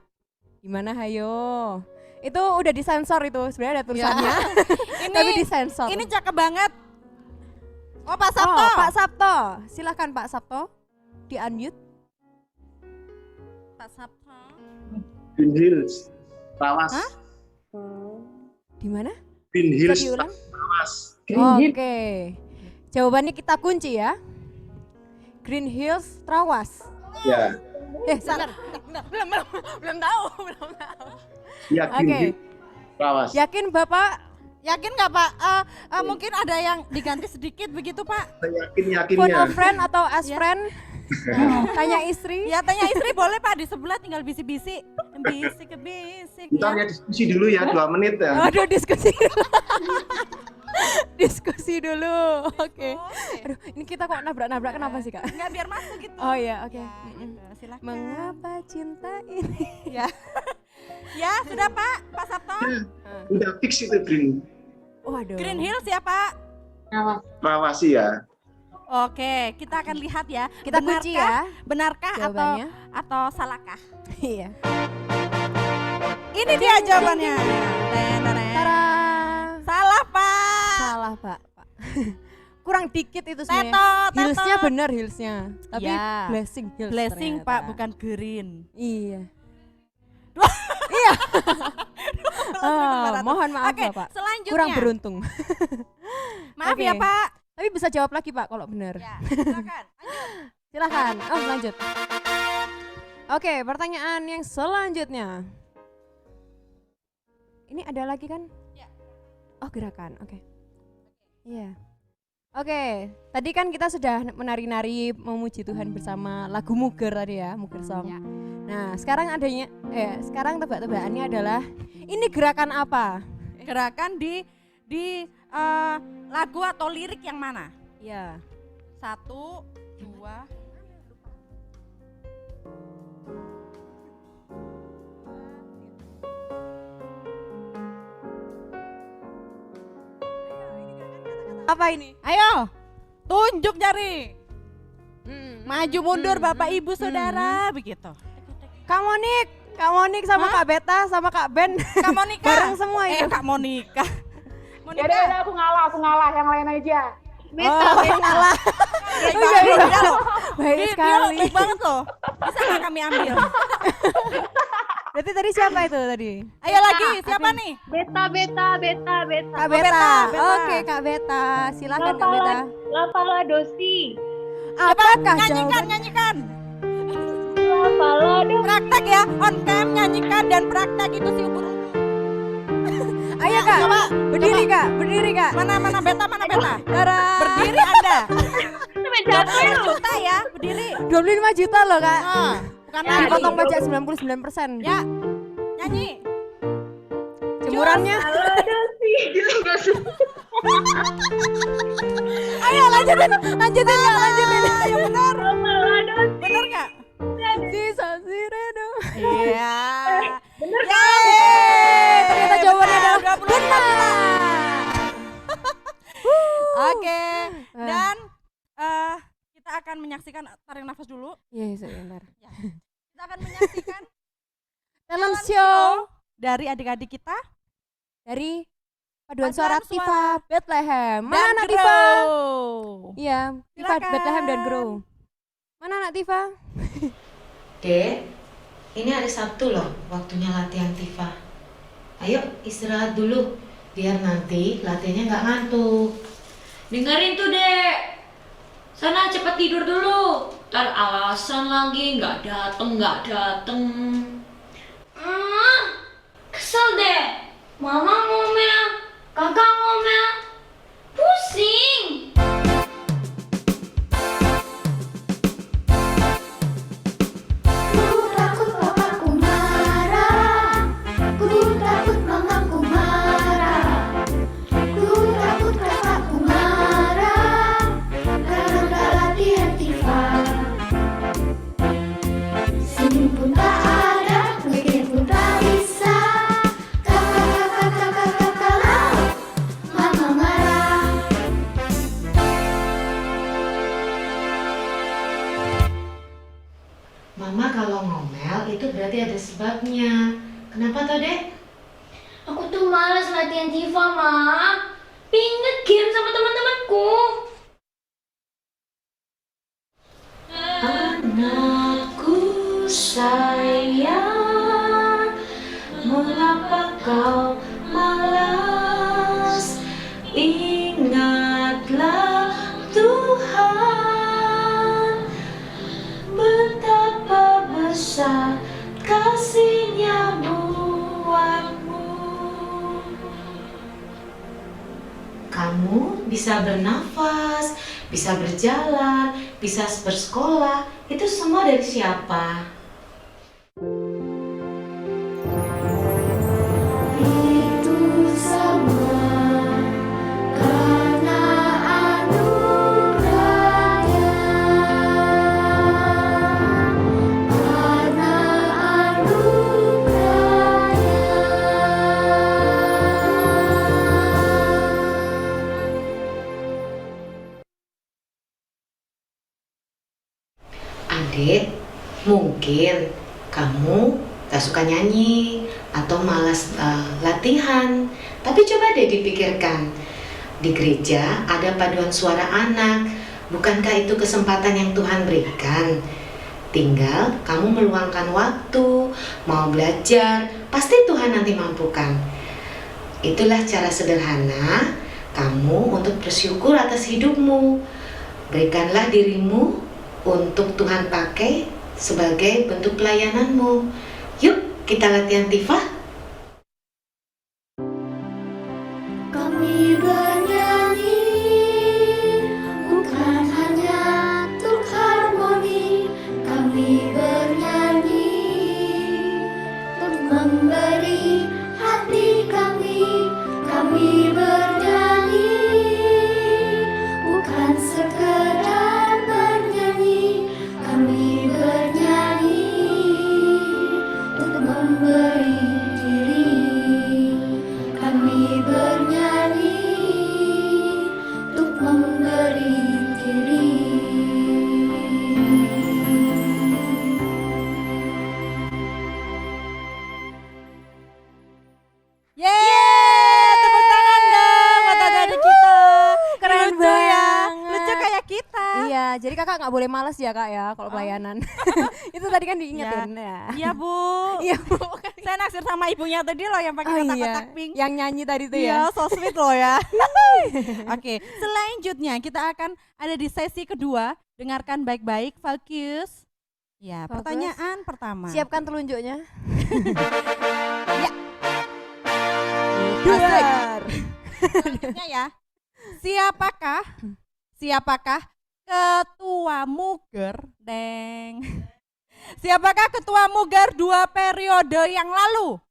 Di mana, hayo? Itu udah disensor itu, sebenarnya ada tulisannya. Tapi disensor. Ini cakep banget. Oh, Pak Sabto. Oh, Pak Sabto. Silakan Pak Sabto. Di unmute. Pak Sabto. Green Hills, Trawas. Hah? Di mana? Green Bisa Hills, diulang? Trawas. Oke. Jawabannya kita kunci ya. Green Hills, Trawas. Ya, Salah. Belum tahu. ya Green Oke. Hills, Trawas. Yakin Bapak? Yakin nggak Pak? Mungkin ada yang diganti sedikit begitu Pak? Saya Phone yakinnya. a friend atau as friend? Tanya istri. Ya tanya istri boleh Pak, di sebelah tinggal bisik-bisik. Bisik-bisik Ntar ya diskusi dulu ya 2 menit ya. Aduh, diskusi. Diskusi dulu. Oke. Aduh, ini kita kok nabrak-nabrak kenapa sih, Kak? Nggak biar masuk gitu. Oh iya, oke. Silakan. Mengapa cinta ini? Ya. Ya, sudah Pak Sabto. Udah fix itu Green. Waduh. Green Hills ya Pak? Trawas ya. Oke, kita akan lihat ya. Kita kunci ya. Benarkah Jawabannya. atau salahkah? Iya. Ini dia jawabannya. Tara. Salah Pak. Salah, Pak. Kurang dikit itu sebenarnya. Tetot. Hillsnya bener hillsnya. Tapi Ya. blessing hills. Blessing ternyata. Pak, bukan green. Iya. Iya. Mohon maaf Oke, Bapak. selanjutnya. Kurang beruntung. Maaf Oke. ya Pak. Tapi bisa jawab lagi Pak kalau benar. Ya, silakan. Silakan. Oh, lanjut. Oke, pertanyaan yang selanjutnya. Ini ada lagi kan? Ya. Oh, gerakan. Oke. Iya. Oke, tadi kan kita sudah menari-nari memuji Tuhan bersama lagu Muger tadi ya, Muger Song. Nah, sekarang sekarang tebak-tebakannya adalah ini gerakan apa? Gerakan di lagu atau lirik yang mana? Iya. 1, 2. Apa ini? Ayo, tunjuk jari. Maju mundur Bapak Ibu Saudara, begitu. Kak Monik sama Kak Beta sama Kak Ben. Kak Monika. Bareng semua itu. Kak Monika. Yaudah, aku ngalah, yang lain aja. Ngalah. Baik sekali. Baik banget loh. Bisa nggak kami ambil? Berarti tadi siapa itu tadi? Ayo lagi, siapa nih? Beta. Kak Beta. Oke, Kak Beta. Silakan Kak Beta. Lapaladosi. Apakah Nyanyikan. Lapaladosi. Praktek ya, on cam nyanyikan dan praktek itu si ubur. Ayo Kak, berdiri Kak. Mana Beta? Tara. Berdiri Anda. 25 juta ya, berdiri. 25 juta loh Kak. Bukan Ya, dipotong pajak 99%. Ya, nyanyi. Jemurannya. Ayo lanjutin. Ayo benar. Benar nggak? Sisa Siredo. Iya. Bener kan? Ternyata jawabannya adalah benar. Oke. Dan kita akan menyaksikan, tarik nafas dulu. Iya, sebentar. Ya. Kita akan menyaksikan Talent show dari adik-adik kita dari Paduan Paduan Suara Suara Tifa Bethlehem. Mana dan anak Grow. Tifa? Iya, Tifa Silakan. Bethlehem dan Grow. Mana anak Tifa? Dek, ini hari Sabtu loh, waktunya latihan Tifa. Ayo istirahat dulu, biar nanti latihannya nggak ngantuk. Dengerin tuh, Dek. Sana cepet tidur dulu. Ntar alasan lagi nggak dateng. Kesel deh. Mama ngomel, kakak ngomel. Pusing. Ku takut papaku marah, ku takut mamaku marah, ku takut kakakku marah, karena gak latihan Tifa. Senyum pun tak ada, mikir pun tak bisa, kakak laut, mama marah. Mama kalau ngomel itu berarti ada sebabnya. Kenapa toh, Dek? Aku tuh malas latihan Tifa, Ma. Pingin game sama teman-temanku. Anakku sayang, mengapa kau malas? Ingatlah Tuhan, betapa besar kasih-Nya buatmu. Kamu bisa bernafas, bisa berjalan, bisa bersekolah. Itu semua dari siapa? Itu semua karena anugerahnya, karena Adik, mungkin kamu gak suka nyanyi atau malas latihan. Tapi coba deh dipikirkan, di gereja ada paduan suara anak. Bukankah itu kesempatan yang Tuhan berikan? Tinggal kamu meluangkan waktu, mau belajar, pasti Tuhan nanti mampukan. Itulah cara sederhana kamu untuk bersyukur atas hidupmu. Berikanlah dirimu untuk Tuhan pakai sebagai bentuk pelayananmu. Yuk kita latihan Tifa. kami bernyanyi bukan hanya untuk harmoni, kami bernyanyi untuk memberi hati kami bernyanyi bukan sekedar bernyanyi, kami bernyanyi untuk memberi diri, kami bernyanyi untuk memberi diri. Yeay, tepuk tangan dong buat adik kita. Keren Lucu ya, banget. lucu kayak kita. Iya, jadi kakak nggak boleh malas ya kak ya kalau pelayanan. Itu tadi kan diingetin ya. Iya bu. Iya bu. Saya naksir sama ibunya tadi loh yang pakai kotak-kotak pink. Yang nyanyi tadi tuh Iya, ya. so sweet loh ya. Oke, selanjutnya kita akan ada di sesi kedua. Dengarkan baik-baik, fokus. Ya, Fokus. pertanyaan pertama. Siapkan telunjuknya. Ya. Duar. Selanjutnya ya. Siapakah ketua Muger, Deng? Siapakah ketua Muger 2 periode yang lalu?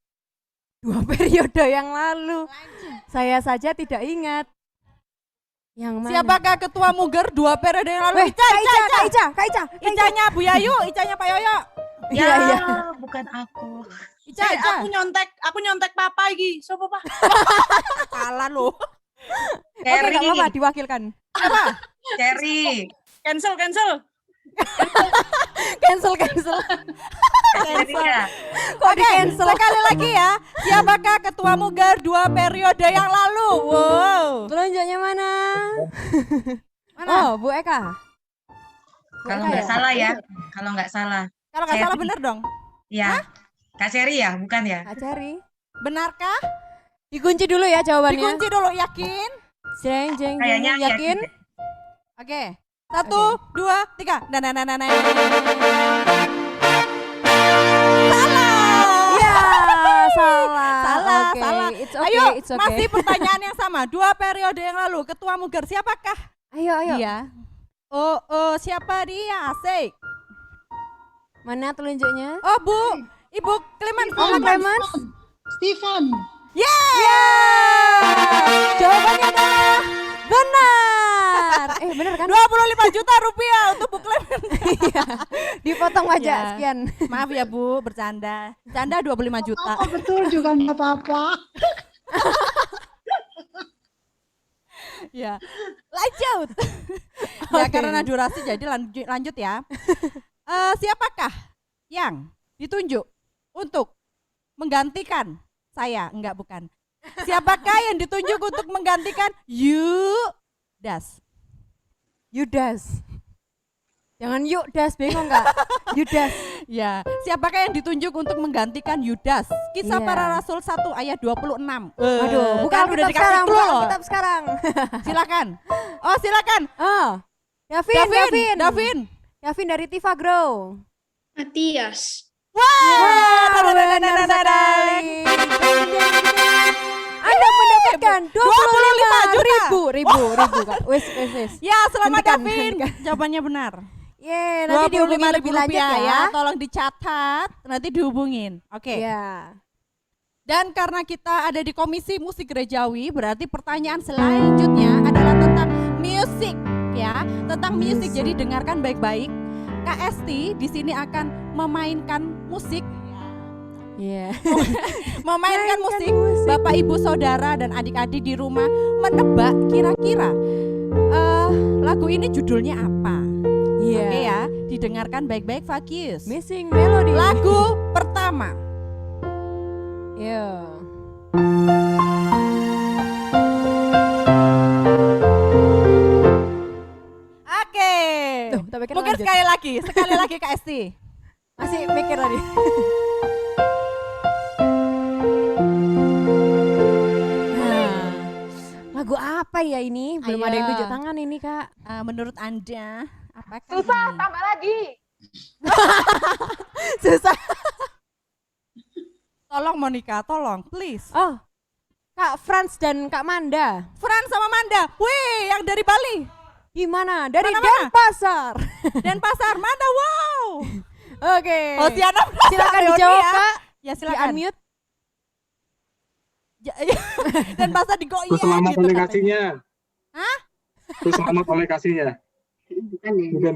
2 periode yang lalu. Saya saja tidak ingat. Yang mana? Siapakah ketua Muger 2 periode yang lalu? Weh, Kak Ica. Icanya Bu Yayu, Icanya Pak Yoyo. Iya, iya. Bukan aku. Ica. Aku nyontek papa iki. Sopo, Pak? Kalah lo. Oke, enggak apa-apa, diwakilkan. Apa? Cherry. Cancel, cancel. Cancel. Cancel. Oke, sekali lagi ya. Siapakah ketua Mugar 2 periode yang lalu? Wow. Telunjuknya mana? Mana? Oh, Bu Eka. Kalau nggak salah ya. Kalau nggak salah. Kalau nggak salah bener dong. Ya. Kak Cherry ya, bukan ya? Kak Cherry. Benarkah? Dikunci dulu ya jawabannya. Dikunci dulu, yakin? Jeng. Kayaknya Yakin? Oke. 1, 2, 3. Salah. Ya, salah. Salah, Oke, salah. it's okay, Ayo, it's okay. masih pertanyaan yang sama. 2 periode yang lalu, ketua Mugar siapakah? Ayo. Dia. Siapa dia? Asik. Mana telunjuknya? Oh, Bu. Ibu Clemens. Oh, Clemens. Stephen. Yeah! Jawabannya adalah benar. Benar kan? 25 juta rupiah untuk Bu Clemens. Iya. Dipotong aja Ya. sekian. Maaf ya Bu, bercanda. Bercanda 25 juta. Apa betul juga nggak apa-apa. Ya. Lanjut. Ya karena durasi jadi lanjut ya. Siapakah yang ditunjuk untuk menggantikan saya? Enggak, bukan. Siapakah yang ditunjuk untuk menggantikan Yudas? Jangan Yudas, bingung nggak? Yudas. Ya, siapakah yang ditunjuk untuk menggantikan Yudas? Kisah Iya. Para Rasul 1 ayat 26. Aduh, buka kan udah kitab dikasih sekarang, clue buka loh. kitab sekarang. Silakan. Oh, silakan. Davin dari Tifa Grow. Matias. Wah, benar sekali. Anda mendapatkan 25 ribu Kak. Wis. Ya, selamat Hentikan, Davin. hentikan. Jawabannya benar. Ye, nanti dihubungi 25.000 lebih lanjut rupiah ya. Tolong dicatat, nanti dihubungin. Oke. Ya. Dan karena kita ada di Komisi Musik Gerejawi, berarti pertanyaan selanjutnya adalah tentang musik ya, tentang musik. Jadi dengarkan baik-baik. Kak Esti di sini akan memainkan musik. Iya. Memainkan musik. Bapak, Ibu, Saudara dan adik-adik di rumah menebak kira-kira lagu ini judulnya apa? Iya. Oke ya, didengarkan baik-baik, fokus. Missing Melody. Lagu pertama. Iya. Oke. Mungkin lanjut. sekali lagi Kak Esti. Masih mikir tadi. Lagu apa ya ini? Belum ada yang tunjuk tangan ini, Kak. Menurut Anda, apakah Susah, ini? tambah lagi. Susah. Tolong Monica, tolong, please. Oh, Kak Franz dan Kak Manda. Franz sama Manda. Wih, yang dari Bali. Gimana? Dari Mana? Denpasar. Denpasar, Manda, wow. Oke. Hosiana, Silakan Reuni dijawab, ya. Kak. Ya silakan. Di-unmute. Denpasar di Goiah. Terus selamat gitu komunikasinya. Hah? Terus selamat komunikasinya. Bukan ya.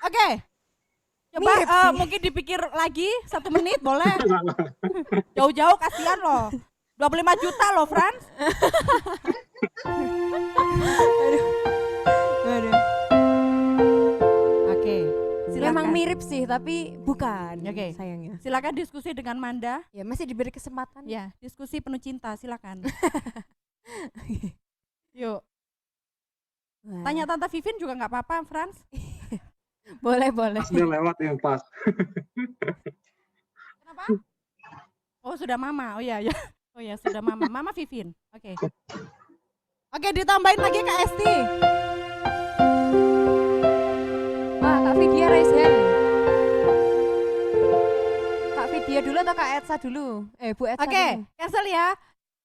Oke. Coba Mirip sih. mungkin dipikir lagi 1 menit boleh. Jauh-jauh kasihan loh. 25 juta loh, Franz. Aduh. Oke. Memang mirip sih, tapi bukan. Oke. Sayangnya. Silakan diskusi dengan Manda. Ya, masih diberi kesempatan. Ya, diskusi penuh cinta, silakan. Yuk. Wah. Tanya Tante Vivin juga nggak apa-apa, Franz. Boleh. Sudah lewat yang pas. Kenapa? Oh, sudah Mama. Oh ya. Oh ya, sudah Mama. Mama Vivin. Oke. Oke, ditambahin lagi Kak Esti. Wah, Kak Vidya raise hand. Kak Vidya dulu atau Kak Etsa dulu? Bu Etsa Oke, dulu. cancel ya.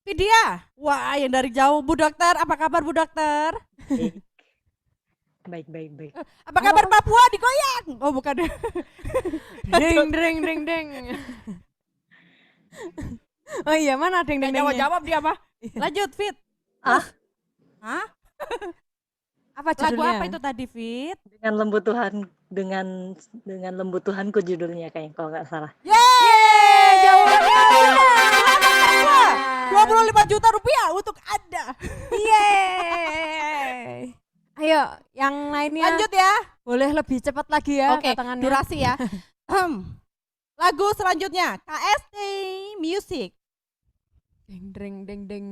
Vidya. Wah, yang dari jauh. Bu Dokter, apa kabar Bu Dokter? Baik. Apa kabar Papua digoyang? Oh, bukan. Deng. Oh iya, mana deng. Jawab dia apa? Lanjut, Fit. Hah? Apa judulnya? Lagu apa itu tadi, Fit? Dengan lembut Tuhan, dengan lembut Tuhanku judulnya kayaknya kalau nggak salah. Yeay, jawabannya benar. 25 juta rupiah untuk Anda. Yeay. Ayo, yang lainnya. Lanjut ya. Boleh lebih cepat lagi ya Oke, tangannya. durasi ya. Lagu selanjutnya KST Music. Deng deng deng deng.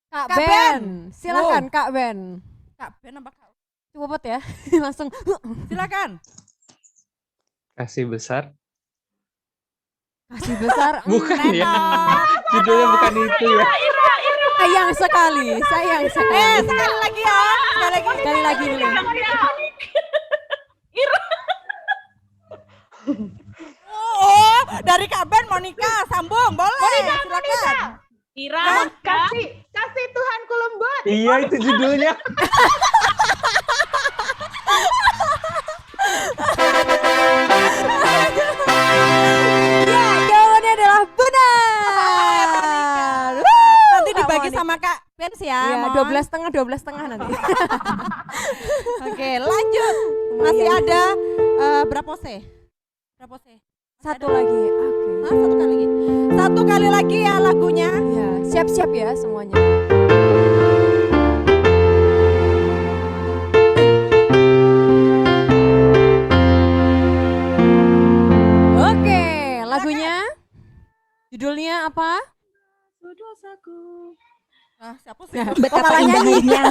Kak Ben, silakan Kak Ben. Kak Ben apa Kak? Cepet ya, langsung. Silakan. Kasih besar. Kasih besar. Bukan ya. Judulnya bukan itu ya. Sayang sekali, sayang sekali. Sekali lagi ya. Sekali lagi dulu. Oh, dari Kak Ben Monica sambung, boleh. Silakan. Ira, kasih Tuhanku lembut. Iya itu judulnya. Ya, jawabannya adalah benar. Nanti dibagi sama Kak Ben ya. Iya, 12,5 nanti. Oke, lanjut. Masih ada berapa pose? Berapa pose? Satu lagi. Oke. Satu kali lagi. Satu kali lagi ya lagunya. Ya, siap-siap ya semuanya. Oke, lagunya judulnya apa? Dosaku. Siapa sih? Betapa indahnya.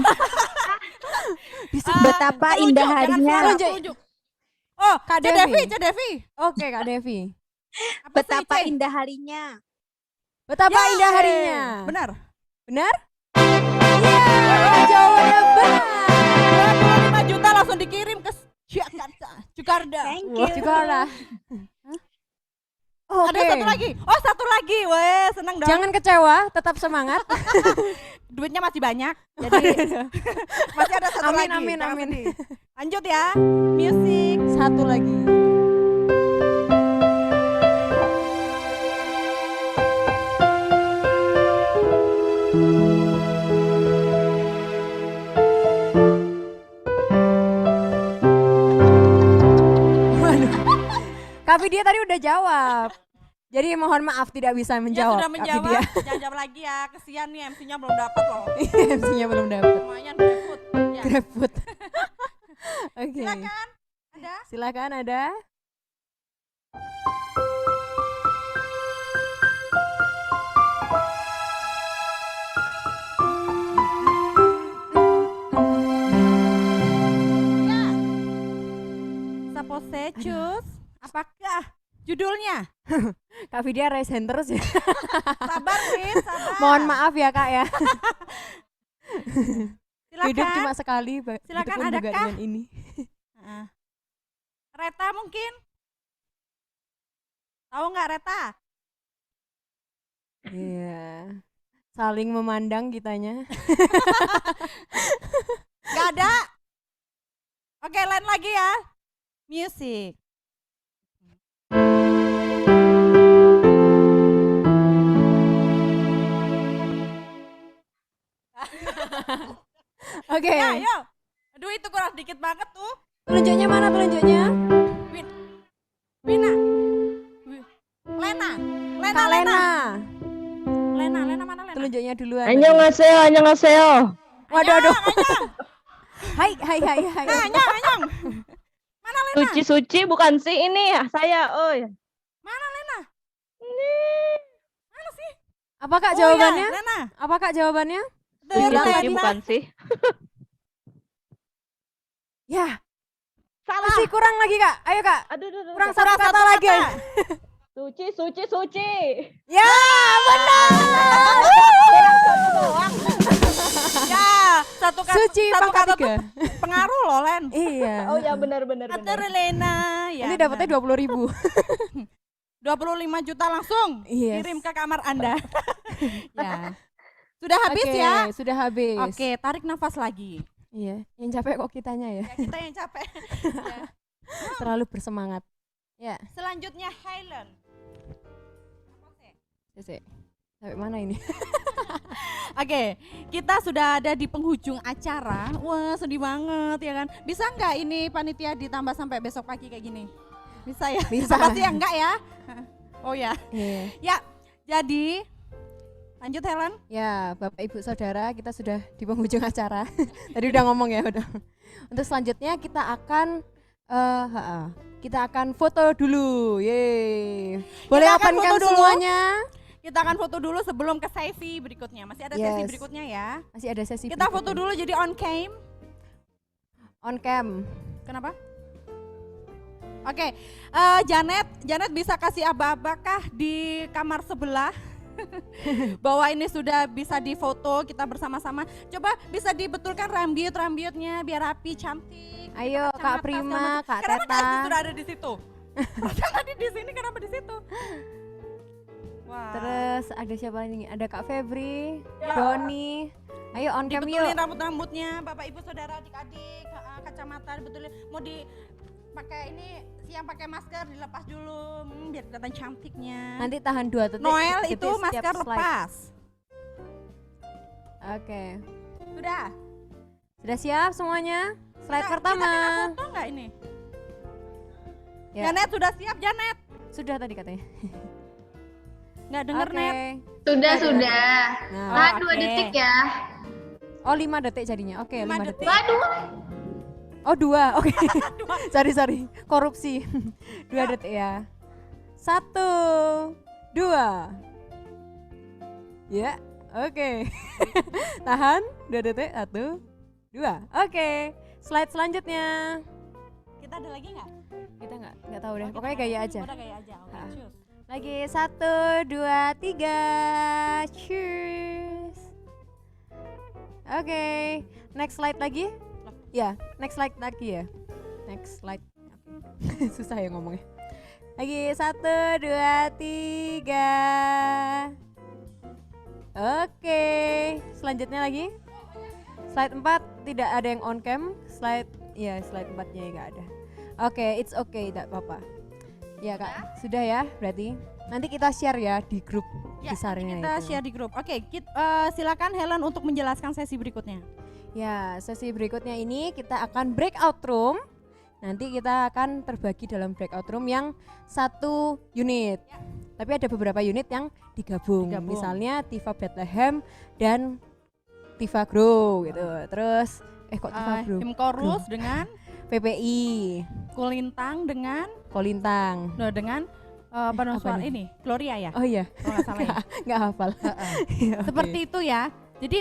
Betapa indah harinya. Oh, Kak Devi. Oke, Kak Devi. Betapa indah harinya. Betapa indah harinya. Benar. Benar? Iya, jawabannya benar. 25 juta langsung dikirim ke Jakarta. Thank you. Jakarta. Ada satu lagi. Oh, satu lagi. Weh, senang dong. Jangan kecewa, tetap semangat. Duitnya masih banyak. Jadi masih ada satu lagi. Amin. Lanjut ya. Music. Satu lagi. Kak Vidya tadi udah jawab. Jadi mohon maaf tidak bisa menjawab. Ya sudah menjawab. Jangan jawab lagi ya. Kesian nih MC-nya belum dapat loh. MC-nya belum dapat. Lumayan GrabFood. Ya. GrabFood. Oke. Silakan. Ada? Silakan ada. Sapose choose. Apakah judulnya? Kak Vidya raise hand terus ya. Sabar, Vin, sabar. Mohon maaf ya Kak ya. Silakan. Hidup cuma sekali. Silakan, hidup pun juga adakah? dengan ini. Reta mungkin? Tahu nggak Reta? Iya. Saling memandang kitanya. Nggak ada. Oke, lain lagi ya. Music. Oke. Ya, ayo. Aduh, itu kurang dikit banget tuh. Telunjuknya mana telunjuknya? Wina. Lena. Kak Lena. Lena mana Lena? Telunjuknya duluan. Annyeonghaseyo. Waduh. Hai. Anyang. Mana Lena? Suci bukan sih ini saya. Mana Lena? Ini. Mana sih? Apa Kak jawabannya? Ya, Lena. Apa Kak jawabannya? Suci bukan sih. Ya. Salah. Masih kurang lagi Kak. Ayo Kak. Aduh. Kurang satu kata lagi. Suci. Ya, benar. Ya, satu kata. Suci satu pangkat kata 3. tuh pengaruh loh, Len. Iya. Oh ya benar. Atur Lena. Ya, Ini dapatnya 20.000. 25 juta langsung Yes. kirim ke kamar Anda. Ya. Sudah habis Oke, ya? Sudah habis. Oke, tarik nafas lagi. Iya, yang capek kok kitanya ya. Ya, kita yang capek. Ya. Terlalu bersemangat. Ya. Selanjutnya Highland. Sampai mana ini? Oke, kita sudah ada di penghujung acara. Wah, sedih banget ya kan. Bisa nggak ini panitia ditambah sampai besok pagi kayak gini? Bisa ya? Bisa. Pasti ya enggak ya? Oh ya. Iya. Ya, jadi lanjut Helen. Ya, Bapak Ibu Saudara, kita sudah di penghujung acara. Tadi udah ngomong ya, udah. Untuk selanjutnya kita akan foto dulu. Yeay. Boleh Kita akan open foto cam dulu. semuanya? Kita akan foto dulu sebelum ke sesi berikutnya. Masih ada sesi Yes. berikutnya ya. Masih ada sesi Kita berikutnya. foto dulu jadi on cam. On cam. Kenapa? Oke, Janet bisa kasih aba-aba kah di kamar sebelah? Bahwa ini sudah bisa difoto kita bersama-sama. Coba bisa dibetulkan rambutnya biar rapi, cantik. Ayo Kak Prima, Kak Kenapa Kak Teta. Esti sudah ada di situ? Perasaan tadi di sini kenapa di situ? Wah. Terus ada siapa ini? Ada Kak Febri, Ya. Doni. Ayo on cam yuk. Dibetulin rambut-rambutnya, Bapak Ibu Saudara, adik-adik, kacamata dibetulin. Mau dipakai ini yang pakai masker dilepas dulu, biar kelihatan cantiknya. Nanti tahan 2 detik. Noel detik itu setiap masker slide. lepas. Oke. Sudah. Sudah siap semuanya? Slide pertama. Kita tinggal foto nggak ini? Ya. Janet sudah siap, Janet? Sudah tadi katanya. Nggak denger, Oke. Net. Sudah. Nah, Tahan oke. 2 detik ya. Oh 5 detik jadinya. Oke, 5 detik. Waduh. Oh 2, oke. sorry. Korupsi. 2 detik ya. 1, 2. Ya, oke. Tahan 2 detik. 1, 2. Oke. Slide selanjutnya. Kita ada lagi nggak? Kita nggak tahu deh. Pokoknya gaya aja. Udah gaya aja. Oke, cus. Lagi 1, 2, 3. Cheers. Oke, next slide lagi. Ya, next slide lagi ya. Next slide. Oke. Susah ya ngomongnya. Lagi 1, 2, 3. Oke, selanjutnya lagi. Slide 4 tidak ada yang on cam. Slide 4-nya nggak ada. Oke, it's okay, tidak apa-apa. Ya Kak, sudah ya berarti. Nanti kita share ya di grup besarnya Kita itu. share di grup. Oke, silakan Helen untuk menjelaskan sesi berikutnya. Ya, sesi berikutnya ini kita akan breakout room. Nanti kita akan terbagi dalam breakout room yang 1 unit. Tapi ada beberapa unit yang digabung. Misalnya Tifa Bethlehem dan Tifa Grow gitu. Terus kok Tifa Grow? Himkorus dengan PPI. Kulintang dengan Kolintang. dengan apa nih? ini Gloria ya. Oh iya. Kalau nggak salah ya. Nggak hafal. Iya, oke. Seperti itu ya. Jadi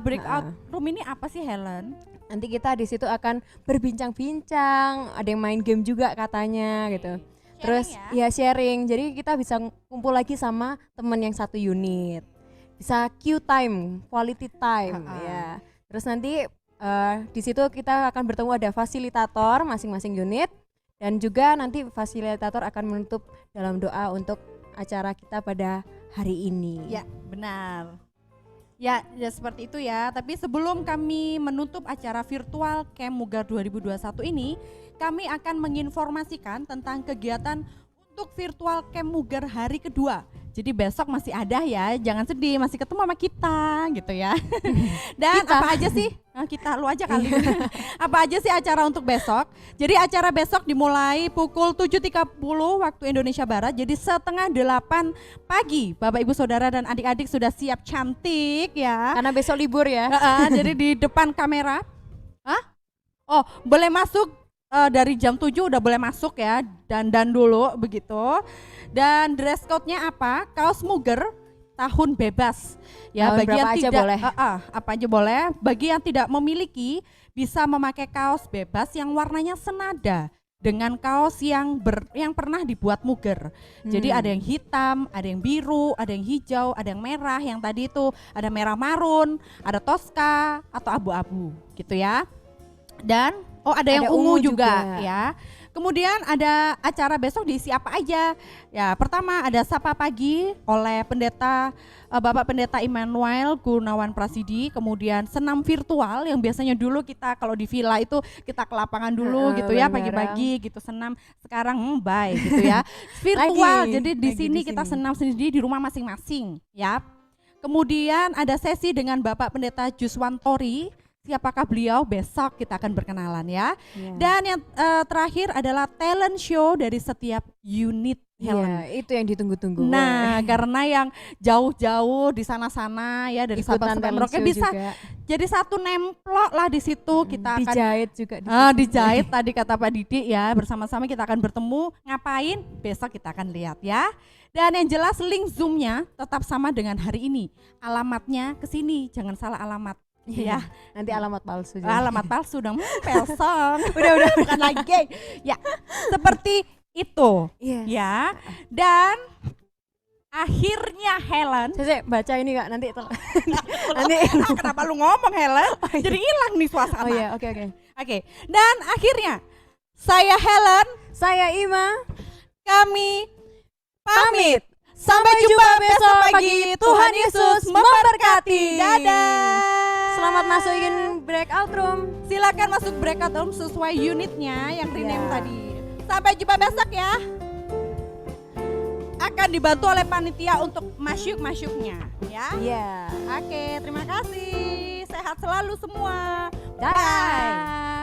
breakout room ini apa sih Helen? Nanti kita di situ akan berbincang-bincang, ada yang main game juga katanya gitu. Terus ya sharing. Jadi kita bisa kumpul lagi sama temen yang 1 unit. Bisa Q time, quality time ya. Terus nanti di situ kita akan bertemu ada fasilitator masing-masing unit dan juga nanti fasilitator akan menutup dalam doa untuk acara kita pada hari ini. Ya, benar. Ya seperti itu ya. Tapi sebelum kami menutup acara virtual Camp Mugar 2021 ini, kami akan menginformasikan tentang kegiatan untuk virtual Camp Mugar hari kedua. Jadi besok masih ada ya, jangan sedih, masih ketemu sama kita gitu ya. Dan apa aja sih? Kita lu aja kali. Apa aja sih acara untuk besok? Jadi acara besok dimulai pukul 7.30 waktu Indonesia Barat. Jadi 7:30 pagi. Bapak Ibu Saudara dan adik-adik sudah siap cantik ya. Karena besok libur ya. Jadi di depan kamera. Oh, boleh masuk dari jam 7 udah boleh masuk ya, dandan dulu begitu. Dan dress code-nya apa? Kaos Muger tahun bebas. Ya, Tahun bagi berapa yang aja tidak boleh? apa aja boleh. Bagi yang tidak memiliki bisa memakai kaos bebas yang warnanya senada dengan kaos yang pernah dibuat Muger. Jadi ada yang hitam, ada yang biru, ada yang hijau, ada yang merah, yang tadi itu ada merah marun, ada Tosca atau abu-abu gitu ya. Dan ada yang ungu juga ya. Kemudian ada acara besok diisi apa aja? Ya, pertama ada Sapa Pagi oleh Bapak Pendeta Immanuel Gunawan Prasidi, kemudian senam virtual yang biasanya dulu kita kalau di villa itu kita ke lapangan dulu gitu ya pagi-pagi gitu senam, sekarang bye gitu ya. Virtual. Jadi di sini kita senam sendiri di rumah masing-masing ya. Kemudian ada sesi dengan Bapak Pendeta Juswantori. Siapakah beliau? Besok kita akan berkenalan ya. Dan yang terakhir adalah talent show dari setiap unit Helen. Iya, itu yang ditunggu-tunggu. Nah, karena yang jauh-jauh di sana-sana ya dari Sabang sampai Merauke bisa juga. jadi satu nemplok lah di situ. Kita akan Dijahit juga. dijahit tadi kata Pak Didi ya, bersama-sama kita akan bertemu. Ngapain? Besok kita akan lihat ya. Dan yang jelas link Zoom-nya tetap sama dengan hari ini. Alamatnya ke sini, jangan salah alamat. Ya, nanti alamat palsu. Alamat palsu dong, pelson. udah bukan lagi. Ya, seperti itu, ya. Dan akhirnya Helen, saya baca ini Kak, nanti nanti kenapa lu ngomong Helen? Jadi hilang nih suasana. Oh iya, oke. Oke. Dan akhirnya saya Helen, saya Ima, kami pamit. Sampai jumpa besok pagi. Tuhan Yesus memberkati. Dadah. Selamat masukin breakout room. Silakan masuk breakout room sesuai unitnya yang rename tadi. Sampai jumpa besok ya. Akan dibantu oleh panitia untuk masuknya ya. Iya. Oke, terima kasih. Sehat selalu semua. Bye.